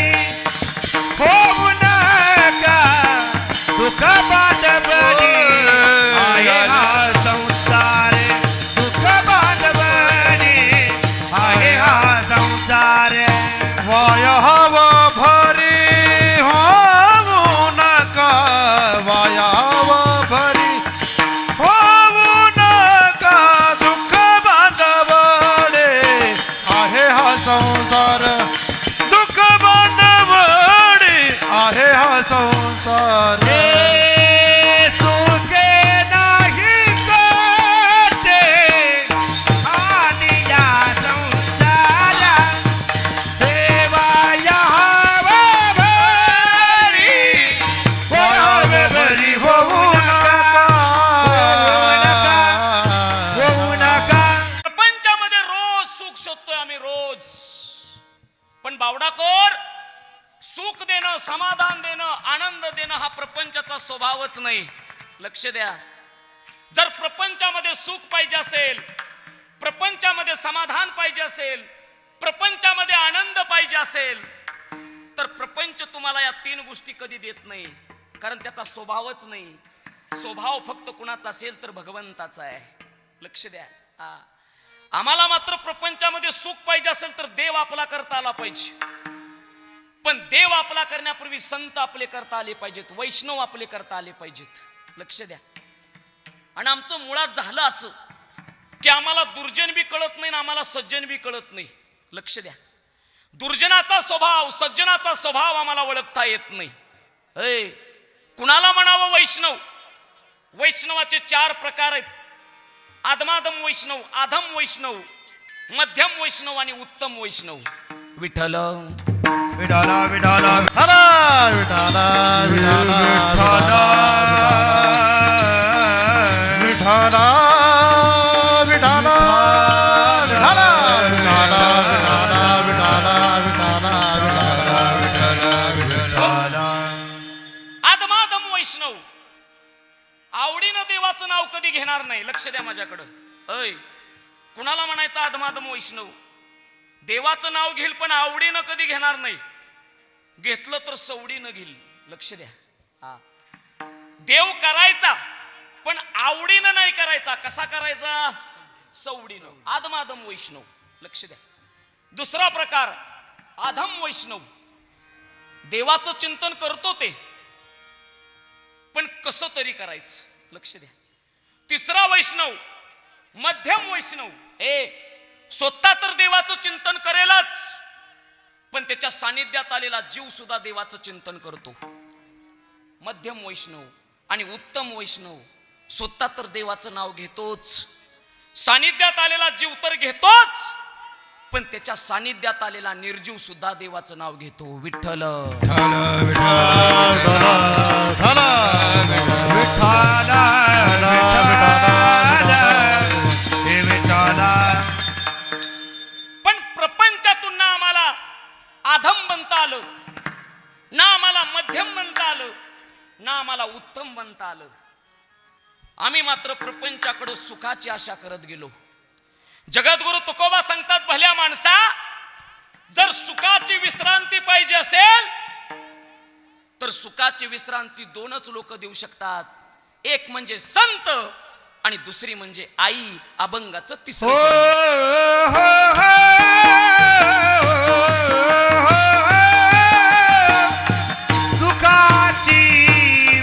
होऊ नका, दुःख बांधवली आहे हा संसार, दुःख बांधवली आहे हा संसार. वाय हव भरी होऊ नका, वाय हव भरी होऊ नका, दुःख बांधवले आहे हा संसार, दुःख बांधवले आहे हा संसार. सुखे नाही कोटे आणि या संसारा, देवाया हव भरी होऊ भरी होऊ नका, होऊ नका. प्रपंचामध्ये रोज सुख शोधतोय आम्ही रोज, पण बावडाकोर सुख देणं, समाधान देणं, आनंद देणं हा प्रपंचाचा स्वभावच नाही. लक्ष द्या, जर प्रपंचामध्ये सुख पाहिजे असेल, प्रपंचामध्ये समाधान पाहिजे असेल, प्रपंचामध्ये आनंद पाहिजे असेल, तर प्रपंच तुम्हाला या 3 गोष्टी कधी देत नाही, कारण त्याचा स्वभावच नाही. स्वभाव फक्त कुणाचा असेल तर भगवंताचा आहे. लक्ष द्या, आम्हाला मात्र प्रपंचामध्ये सुख पाहिजे असेल तर देव आपला करता आला पाहिजे, पण देव आपला करण्यापूर्वी संत आपले करता आले पाहिजेत, वैष्णव आपले करता आले पाहिजेत. लक्ष द्या, आणि आमचं मुळात झालं असं की आम्हाला दुर्जन बी कळत नाही, आम्हाला सज्जन बी कळत नाही. लक्ष द्या, दुर्जनाचा स्वभाव, सज्जनाचा स्वभाव आम्हाला ओळखता येत नाही. कुणाला म्हणावं वैष्णव? वैष्णवाचे 4 प्रकार आहेत: आदमादम वैष्णव, आधम वैष्णव, मध्यम वैष्णव आणि उत्तम वैष्णव. विठ्ठल विठाला विठाला हरा विठाला विठाला विठाला विठाला विठाला विठाला विठाला. आदमादम वैष्णव आवडीनं देवाचं नाव कधी घेणार नाही. लक्ष द्या माझ्याकडं. कुणाला म्हणायचं आदमादम वैष्णव? देवाचं नाव घेईल पण आवडीनं कधी घेणार नाही, घेतलं तर सवडीनं घेईल. लक्ष द्या, देव करायचा पण आवडीनं नाही करायचा. कसा करायचा? सवडीनं. आदमादम वैष्णव. लक्ष द्या. दुसरा प्रकार अधम वैष्णव, देवाचं चिंतन करतो ते पण कसं तरी करायचं. लक्ष द्या. तिसरा वैष्णव मध्यम वैष्णव, स्वतः तर देवाचं चिंतन करेलच पण त्याच्या सानिध्यात आलेला जीव सुद्धा देवाचं चिंतन करतो. मध्यम वैष्णव. आणि उत्तम वैष्णव, स्वतः तर देवाचं नाव घेतोच, सानिध्यात आलेला जीव तर घेतोच पण त्याच्या सानिध्यात आलेला निर्जीव सुद्धा देवाचं नाव घेतो. विठ्ठल पण प्रपंचातून ना आम्हाला आधम बनता आलं, ना आम्हाला मध्यम बनता आलं, ना आम्हाला उत्तम बनता आलं. आम्ही मात्र प्रपंचाकडे सुखाची आशा करत गेलो. जगद्गुरु तुकोबा सांगतात, भल्या माणसा, जर सुखाची विश्रांती पाहिजे असेल तर सुखाची विश्रांती दोनच लोक देऊ शकतात. एक म्हणजे संत आणि दुसरी म्हणजे आई. अभंगाचं हो, तिसरं हो, चरण. हो, सुखाची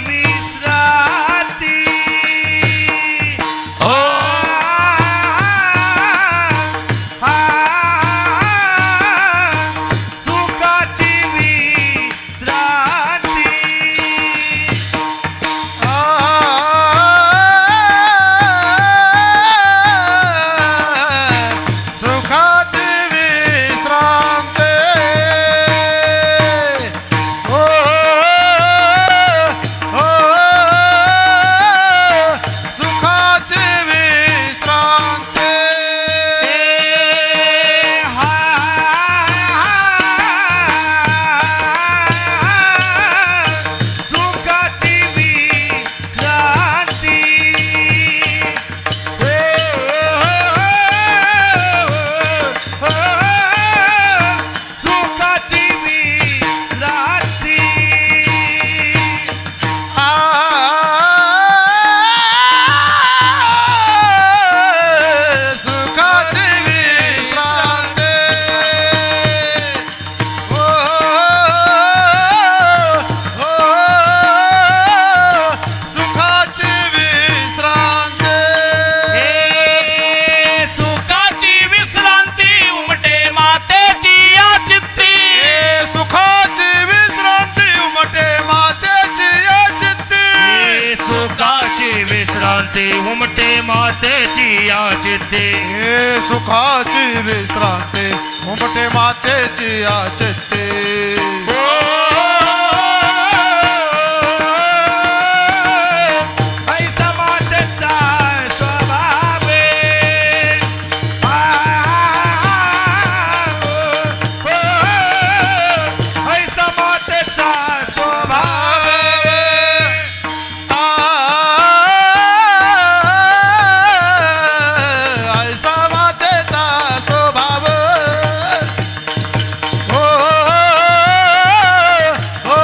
विश्रांती. हो, सुखाची विश्रांती. सुखाची विश्रांती. हो, हो, सुखाची विश्रांती. सुखाची विश्रांती. सुखाची विश्रांती. सुखाची विश्रांती. हो, हो, सुखाची विश्रांती. सुखाची विश्रांती उमटे मातेची या चित्ती. सुखाची विश्रांती उमटे मातेची या चित्ती. सुखाची विश्रांती उमटे मातेची या चित्ती. सुखाची विश्रांती उमटे मातेची या चित्ती. ऐसा मातेचा स्वभाव. ऐसा मातेचा स्वभाव. ऐसा मातेचा स्वभाव. हो, हो,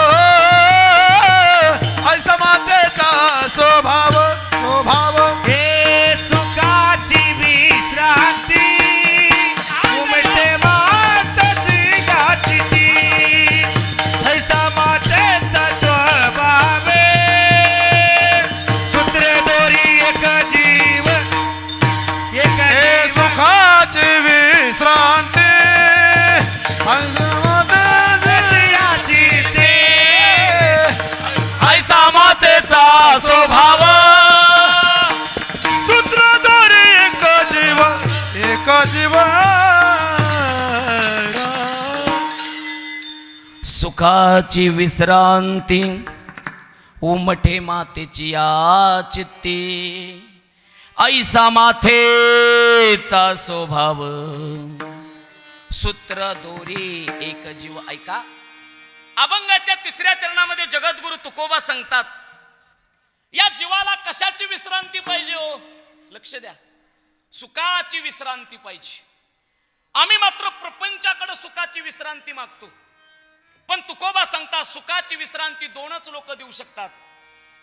ऐसा मातेचा स्वभाव. स्वभाव. हे सुखाची विश्रांती उमटे मातेची या चित्ती. ऐसा मातेचा स्वभाव. सूत्रे दोरी एक जीव. एक हे जीव. सुखाची विश्रांती. ऐसा मातेची या चित्ती. ऐसा मातेचा स्वभाव. सूत्रधारी एक जीव. एक जीव. सुखाची विश्रांती उमठे मातेची या चित्ती. ऐसा माथेचा स्वभाव. सूत्र दोरी एक जीव. ऐका, अभंगाच्या तिसऱ्या चरणामध्ये जगद्गुरु तुकोबा सांगतात, या जीवाला कशाची विश्रांती पाहिजे हो? लक्ष द्या, सुखाची विश्रांती पाहिजे. आम्ही मात्र प्रपंचाकडे सुखाची विश्रांती मागतो, पण तुकोबा सांगतात सुखाची विश्रांती दोनच लोक देऊ शकतात.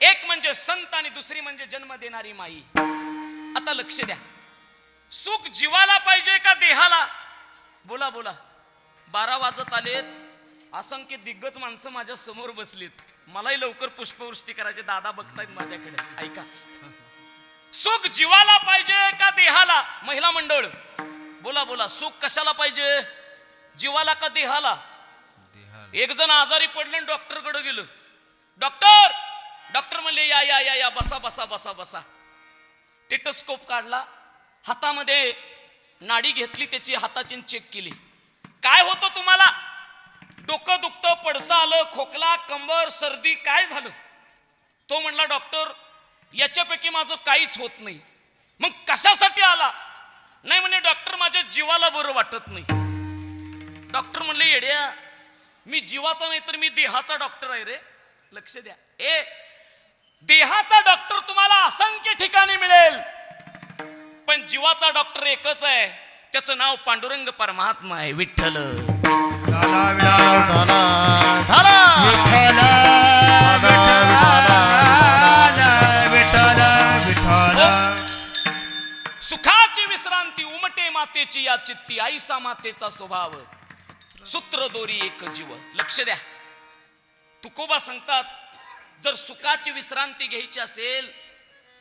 एक म्हणजे संत आणि दुसरी म्हणजे जन्म देणारी माई. आता लक्ष द्या, सुख जीवाला पाहिजे का देहाला? बोला बोला. 12 वाजत आलेत, असंख्य दिग्गज माणसं माझ्या समोर बसलीत. मलाही लवकर पुष्पवृष्टी करायचे. दादा बघतायत माझ्याकडे. ऐका, सुख जीवाला पाहिजे का देहाला? महिला मंडळ बोला बोला. सुख कशाला पाहिजे, जीवाला का देहाला? एक जण आजारी पडलं आणि डॉक्टरकडे गेलं. डॉक्टर डॉक्टर म्हणले या या या या बसा बसा बसा बसा. टेटस्कोप काढला, हातामध्ये नाडी घेतली, त्याची हाताची चेक केली. काय होतं तुम्हाला? डोकं दुखतं, पडसं आलं, खोकला, कंबर, सर्दी, काय झालं? तो म्हणला डॉक्टर याच्यापैकी माझं काहीच होत नाही. मग कशासाठी आला? नाही म्हणे डॉक्टर माझ्या जीवाला बरं वाटत नाही. डॉक्टर म्हणले येड्या, मी जीवाचा नाही तर मी देहाचा डॉक्टर आहे रे. लक्ष द्या, देहाचा डॉक्टर तुम्हाला असंख्य ठिकाणी मिळेल, पण जीवाचा डॉक्टर एकच आहे, त्याचं नाव पांडुरंग परमात्मा आहे, विठ्ठल. विठाला विठाला सुखाची विश्रांती उमटे मातेची या चित्ती, आईसा मातेचा स्वभाव, सूत्र दोरी एक जीव. लक्ष द्या, तुकोबा सांगतात, जर सुखाची विश्रांती घ्यायची असेल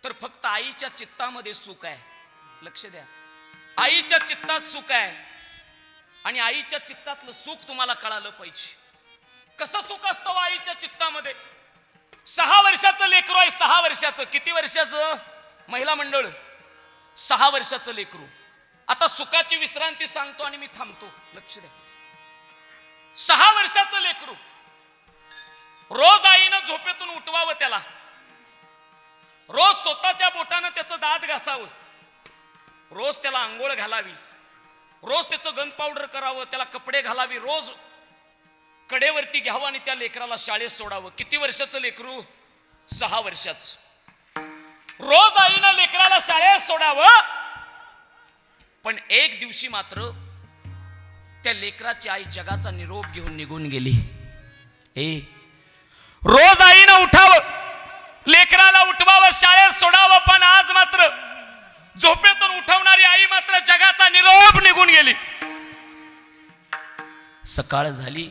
तर फक्त आईच्या चित्तामध्ये सुख आहे. लक्ष द्या, आईच्या चित्तात सुख आहे. आणि आईच्या चित्तातलं सुख तुम्हाला कळालं पाहिजे. कसं सुख असतं आईच्या चित्तामध्ये? 6 वर्षाचं लेकरू आहे, 6 वर्षाचं. किती वर्षाचं महिला मंडळ? 6 वर्षाचं लेकरू. आता सुखाची विश्रांती सांगतो आणि मी थांबतो. लक्ष द्या, 6 वर्षाचं लेकरू, रोज आईनं झोपेतून उठवावं त्याला, रोज स्वतःच्या बोटानं त्याचं दात घासावं, रोज त्याला आंघोळ घालावी, रोज त्याचं गन पावडर करावं, त्याला कपडे घालावी, रोज कडेवरती घ्यावं आणि त्या लेकराला शाळेत सोडावं. किती वर्षाचं लेकरू? 6 वर्षाचं. रोज आईनं लेकराला शाळेत सोडावं. पण एक दिवशी मात्र त्या लेकराची आई जगाचा निरोप घेऊन निघून गेली. रोज आईनं उठावं, लेकराला उठवावं, शाळेत सोडावं, पण आज मात्र झोपेतून उठवणारी आई मात्र जगाचा निरोप निघून गेली. सकाळ झाली,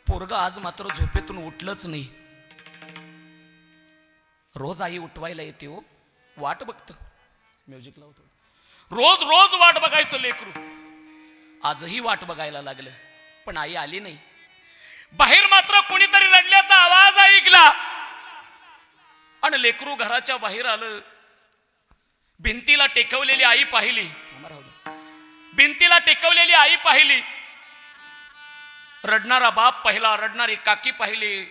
पोरगा आज मात्र झोपेतून उठलंच नाही. रोज आई उठवायला येते हो, वाट बघतं, म्युझिक लावतो, रोज रोज वाट बघायचं लेकरू. आजही वाट बघायला लागलं, पण आई आली नाही. बाहेर मात्र कोणीतरी रडल्याचा आवाज ऐकला आणि लेकरू घराच्या बाहेर आलं. भिंतीला टेकवलेली आई पाहिली, भिंतीला टेकवलेली आई पाहिली. रडणारा बाप पाहिला, रडणारी काकी पाहिली,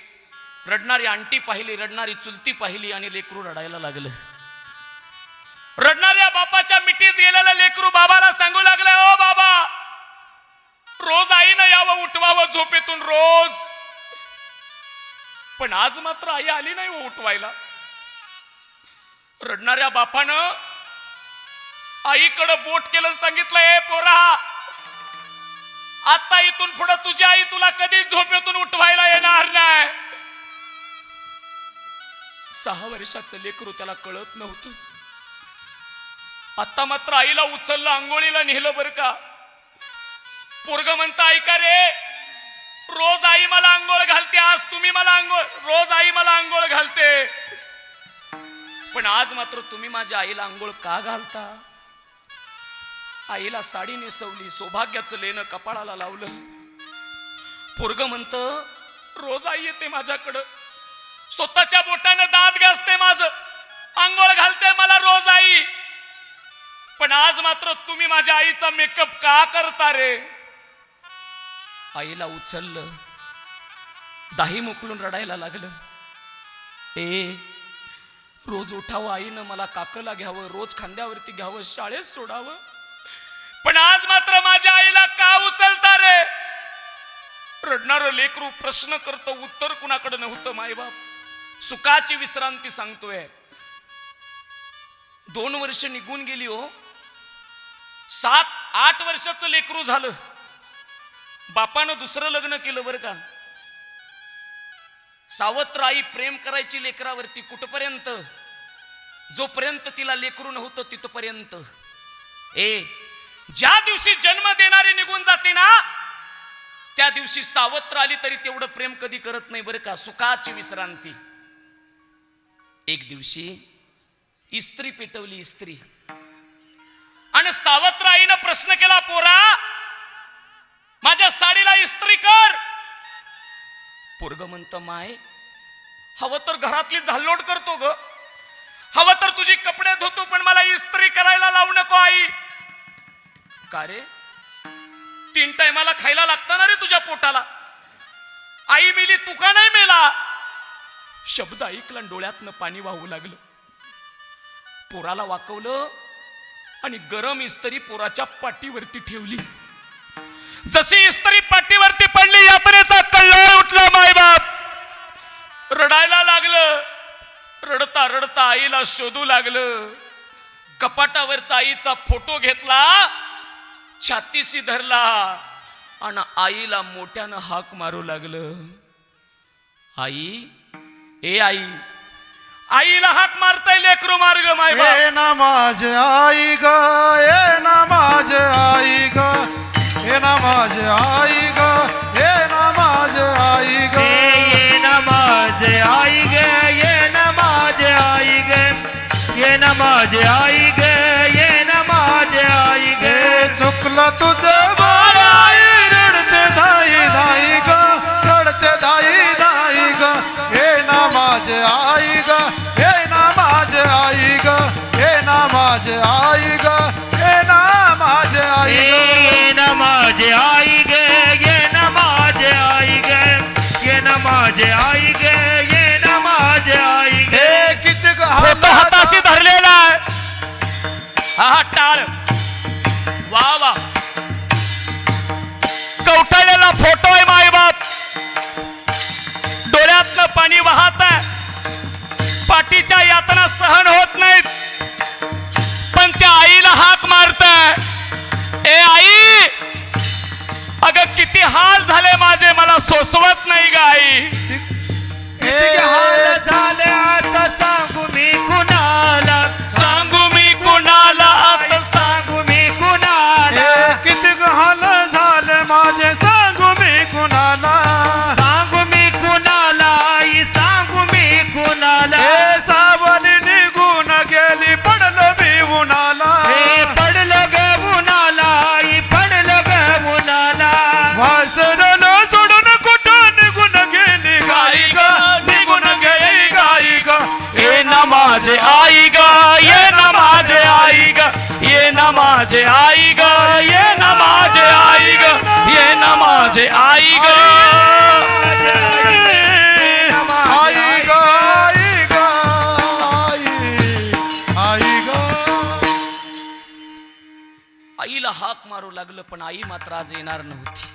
रडणारी आंटी पाहिली, रडणारी चुलती पाहिली आणि लेकरू रडायला लागलं. रडणाऱ्या बापाच्या मिठीत गेलेलं लेकरू बाबाला सांगू लागलं, ओ बाबा, रोज आईनं यावं, उठवावं झोपेतून रोज, पण आज मात्र आई आली नाही हो उठवायला. रडणाऱ्या बापानं आईकडे बोट केलं, सांगितलं, ए पोरा, आता इथून पुढे तुझी आई तुला कधीच झोपेतून उठवायला येणार नाही. 6 वर्षाचं लेकरू, त्याला कळत नव्हतं. आता मात्र आईला उचललं, आंघोळीला नेलं बरं का. पोरग म्हणतं, ऐका रे, रोज आई मला आंघोळ घालते, आज तुम्ही मला आंघोळ, रोज आई मला आंघोळ घालते, पण आज मात्र तुम्ही माझ्या आईला आंघोळ का घालता? आईला साडी नेसवली, सौभाग्याचं लेणं कपाळाला लावलं. पोरग म्हणतं, रोज आई येते माझ्याकडं, स्वतःच्या बोटानं दात घासते, माझं आंघोळ घालते मला रोज आई, पण आज मात्र तुम्ही माझ्या आईचा मेकअप का करता रे? आईला उचललं, दाही मोकळून रडायला लागलं. रोज उठावं आईनं, मला काकला घ्यावं, रोज खांद्यावरती घ्यावं, शाळेत सोडावं, पण आज मात्र माझ्या आईला का उचलता रे? रडणारं लेकरू प्रश्न करतं, उत्तर कुणाकडे नव्हतं. मायबाप सुखाची विश्रांती सांगतोय. 2 वर्ष निघून गेली हो, 7-8 वर्षाचं लेकरू झालं. बापानं दुसरं लग्न केलं बरं का. सावत्र आई प्रेम करायची लेकरावरती कुठपर्यंत? जोपर्यंत तिला लेकरू नव्हतं तिथपर्यंत. ज्या दिवशी जन्म देणारी निघून जाते ना, त्या दिवशी सावत्र आली तरी तेवढं प्रेम कधी करत नाही बरं का. सुखाची विश्रांती. एक दिवशी इस्त्री पेटवली, इस्त्री, आणि सावत्र आईनं प्रश्न केला, पोरा, माझ्या साडीला इस्त्री कर. पोरग म्हणतं, माय, हवं तर घरातली झालोट करतो ग, हवं तर तुझी कपडे धुतो, पण मला इस्त्री करायला लावू नको आई. का रे? 3 टायमाला खायला लागतं ना रे तुझ्या पोटाला. आई मेली, तू का नाही मेला? शब्द ऐकला, डोळ्यातनं पाणी वाहू लागलं. पोराला वाकवलं आणि गरम इस्त्री पोराच्या पाठीवरती ठेवली. जशी इस्त्री पाठीवरती पडली, यात्रेचा कल्लोळ उठला. मायबाप रडायला लागलं. रडता रडता आईला शोधू लागलं. कपाटावरचा आईचा फोटो घेतला, छातीशी धरला आणि आईला मोठ्यानं हाक मारू लागलं, आई, ए आई. आईला हाक मारताय लेकरू मार्ग माय बाप. ये ना माझे आई ग, ये ना माझे आई ग, ये ना माझे आई ग, ये ना माझे आई ग. ये ना माझे आई ग, ये ना माझे आई ग, ये ना माझे आई ग, ये ना माझे आई ग. चुकलं तुझं बाळ आई, रडते धाई धाई ग, रडते धाई धाई ग. ये ना माझे आई ग, ये ना माझे आई ग, ये ना माझे आई ग, ये ना माझे आई ग. ये ना माझे आई ग, ये ना माझे आई ग, ये ना माझे आई ग, ये ना माझे आई ग. हे किती ग फोटो हाताशी धरलेला आहे. हा टाळ, वा वा, कवटाळलेला फोटो आहे मायबाप. डोळ्यातनं पाणी वाहत आहे, पाठीच्या यातना सहन होत नाहीत, पण त्या आईला हाक मारताय, ए आई, अगं किती हाल झाले माझे, मला सोसवत नाही ग आई. किती हाल झाले आता सांगू मी कुणाला, सांगू मी कुणाला आता, सांगू मी कुणाला, किती हाल झाले माझे, सांगू मी कुणाला, सांगू मी कुणाला, आई सांगू मी कुणाला. हे सावली निघून गेली, पडलं मी उन्हाला, हे पडलं ग उन्हाला, आई पडलं ग उन्हाला. वासरलं सोडून कुठं निघून गेली गाई ग, निघून गेली गाई ग. ये ना माझे आई ग, ये ना माझे आई ग, ये ना माझे आई ग, ये ना माझे आई ग, ये ना माझे आई ग. आई ग, आई ग, आई ग. आईला हाक मारू लागलं, पण आई मात्र आज येणार नव्हती.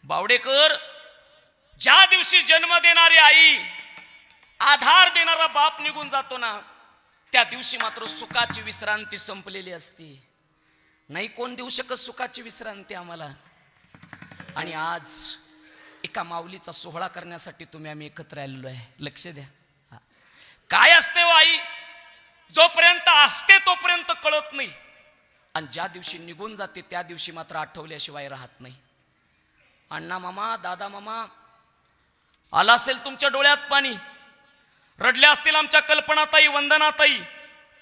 बावडेकर, ज्या दिवशी जन्म देणारी आई, आधार देणारा बाप निघून जातो ना, त्या दिवशी मात्र सुखाची विश्रांती संपलेली असते. नाही कोण देऊ शकत सुखाची विश्रांती आम्हाला. आणि आज एका माऊलीचा सोहळा करण्यासाठी तुम्ही आम्ही एकत्र आलेलो आहे. लक्ष द्या. हा. काय असते हो आई, जोपर्यंत असते तोपर्यंत कळत नाही, आणि ज्या दिवशी निघून जाते त्या दिवशी मात्र आठवल्याशिवाय राहत नाही. अण्णा मामा, दादा मामा, आला असेल तुमच्या डोळ्यात पाणी, रडल्या असतील आमच्या कल्पनाताई, वंदनाताई,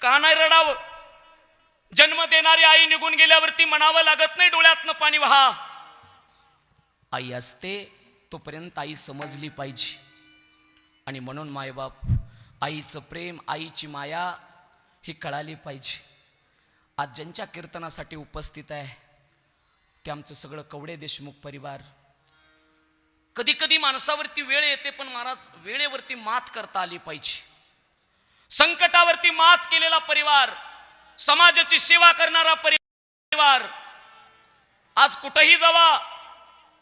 का नाही रडावं? जन्म देणारी आई निघून गेल्यावरती म्हणावं लागत नाही डोळ्यातनं पाणी वहा. आई असते तोपर्यंत आई समजली पाहिजे. आणि म्हणून मायबाप, आईचं प्रेम, आईची माया ही कळाली पाहिजे. आज ज्यांच्या कीर्तनासाठी उपस्थित आहे ते आमचं सगळं कवडे देशमुख परिवार. कधी कधी माणसावरती वेळ येते, पण महाराज वेळेवरती मात करता आली पाहिजे. संकटावरती मात केलेला परिवार, समाजाची सेवा करणारा परिवार. आज कुठेही जावा,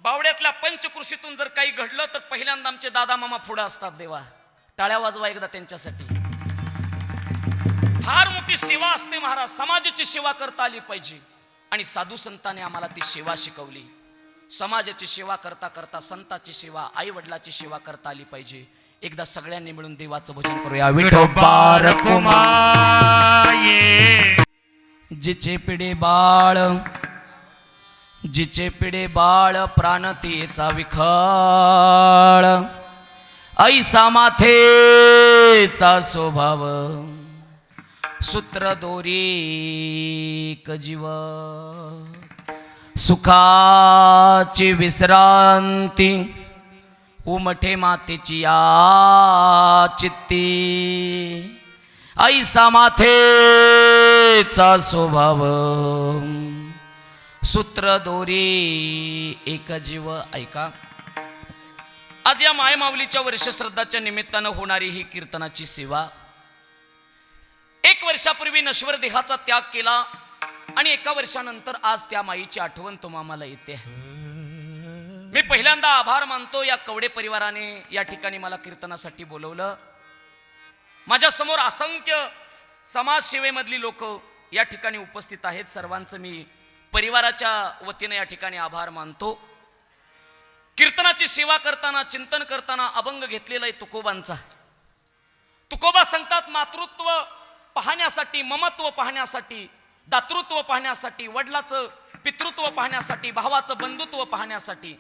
बावड्यातल्या पंचकृषीतून जर काही घडलं तर पहिल्यांदा आमचे दादा मामा पुढे असतात. देवा, टाळ्या वाजवा एकदा त्यांच्यासाठी. फार मोठी सेवा असते महाराज, समाजाची सेवा करता आली पाहिजे. आणि साधू संतांनी आम्हाला ती सेवा शिकवली. समाजाची सेवा करता करता संताची सेवा, आई वडिलाची सेवा करता आली पाहिजे. एकदा सगळ्यांनी मिळून देवाचं भजन करूया. विठोबा रखुमा जिचे पिढे बाळ, जिचे पिढे बाळ, प्राणतेचा विखळ, ऐसा माथेचा स्वभाव, सूत्र दोरी कजीव, सुखाची विश्रांती, उमठे मातेची या चित्ती, ऐसा माथेचा स्वभाव, सूत्र दोरी एक जीव. ऐका, आज या मायमाऊलीच्या वर्षश्रद्धाच्या निमित्तानं होणारी ही कीर्तनाची सेवा, 1 वर्षापूर्वी नश्वर देहाचा त्याग केला आणि 1 वर्षानंतर आज त्या माईची आठवण तुम्हाला येते. मी पहिल्यांदा आभार मानतो या कवडे परिवाराने या ठिकाणी मला कीर्तनासाठी बोलवलं. माझ्या समोर असंख्य समाजसेवेमधली लोक या ठिकाणी उपस्थित आहेत. सर्वांचं मी परिवाराच्या वतीने या ठिकाणी आभार मानतो. कीर्तनाची सेवा करताना, चिंतन करताना अभंग घेतलेला आहे तुकोबांचा. तुकोबा सांगतात, मातृत्व पाहण्यासाठी, ममत्व पाहण्यासाठी, दातृत्व पाहण्यासाठी, वडिलाचं पितृत्व पाहण्यासाठी, भावाचं बंधुत्व पाहण्यासाठी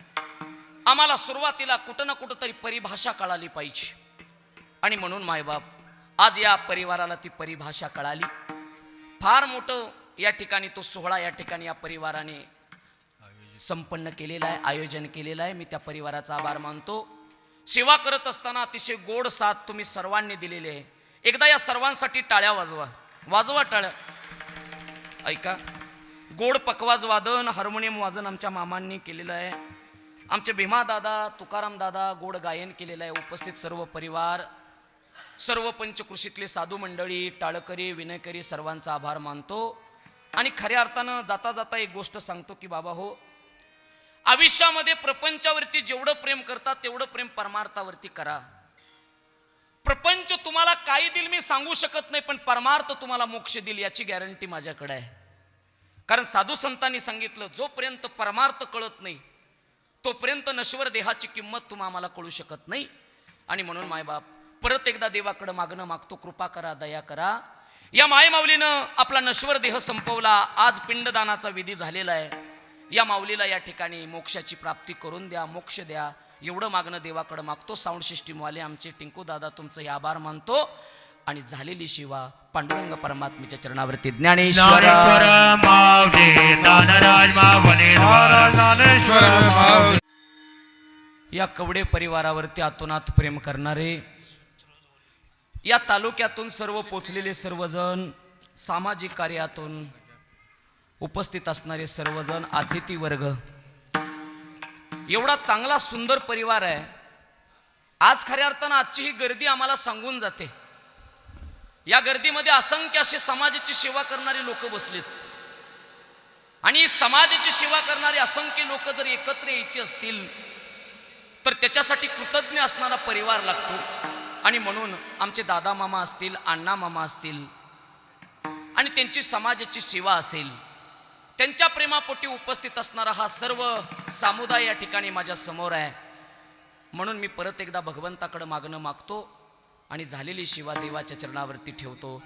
आम्हाला सुरुवातीला कुठं ना कुठं तरी परिभाषा कळाली पाहिजे. आणि म्हणून मायबाप आज या परिवाराला ती परिभाषा कळाली. फार मोठं या ठिकाणी तो सोहळा या ठिकाणी या परिवाराने संपन्न केलेला आहे, आयोजन केलेलं आहे. मी त्या परिवाराचा आभार मानतो. सेवा करत असताना अतिशय गोड साथ तुम्ही सर्वांनी दिलेली आहे. एकदा या सर्वांसाठी टाळ्या वाजवा, वाजवा टाळ्या. ऐका, गोड पकवाज वादन, हार्मोनियम वादन आमच्या मामांनी केलेलं आहे. आमचे भीमा दादा, तुकाराम दादा गोड गायन केलेलं आहे. उपस्थित सर्व परिवार, सर्व पंचकृषीतले साधू मंडळी, टाळकरी, विनयकरी सर्वांचा आभार मानतो. आणि खऱ्या अर्थानं जाता जाता एक गोष्ट सांगतो की बाबा हो, आयुष्यामध्ये प्रपंचावरती जेवढं प्रेम करता तेवढं प्रेम परमार्थावरती करा. प्रपंच तुम्हाला काय दिल मी सांगू शकत नाही, पण परमार्थ तुम्हाला मोक्ष दिल याची गॅरंटी माझ्याकडे आहे. कारण साधू संतांनी सांगितलं, जोपर्यंत परमार्थ कळत नाही तोपर्यंत नश्वर देहाची किंमत तुम्हा आम्हाला कळू शकत नाही. आणि म्हणून मायबाप परत एकदा देवाकडे मागणं मागतो, कृपा करा, दया करा. या मायमाऊलीनं आपला नश्वर देह संपवला. आज पिंडदानाचा विधी झालेला आहे. या माऊलीला या ठिकाणी मोक्षाची प्राप्ती करून द्या, मोक्ष द्या, एवढं मागणं देवाकडे मागतो. साऊंड सिस्टीमवाले आमचे टिंकू दादा तुमचं हे आभार मानतो. आणि झालेली सेवा पांडुरंग परमात्म्याच्या चरणावरती ज्ञानेश्वर माऊली दानराज मावली ज्ञानेश्वर माऊली. या कवडे परिवारावरती आतोनात प्रेम करणारे, या तालुक्यातून सर्व पोचलेले सर्वजण, सामाजिक कार्यातून उपस्थित असणारे सर्वजण, अतिथी वर्ग, एवढा चांगला सुंदर परिवार आहे. आज खऱ्या अर्थानं आजची ही गर्दी आम्हाला सांगून जाते. या गर्दीमध्ये असंख्य असे समाजाची सेवा करणारे लोक बसलेत. आणि समाजाची सेवा करणारे असंख्य लोक जर एकत्र यायची असतील तर त्याच्यासाठी कृतज्ञ असणारा परिवार लागतो. आणि म्हणून आमचे दादा मामा असतील, अण्णा मामा असतील, आणि त्यांची समाजाची सेवा असेल, त्यांच्या प्रेमापोटी उपस्थित असणारा हा सर्व समुदाय या ठिकाणी माझ्या समोर आहे. म्हणून मी परत एकदा भगवंताकडे मागणं मागतो आणि झालेली सेवा देवाच्या चरणावरती ठेवतो.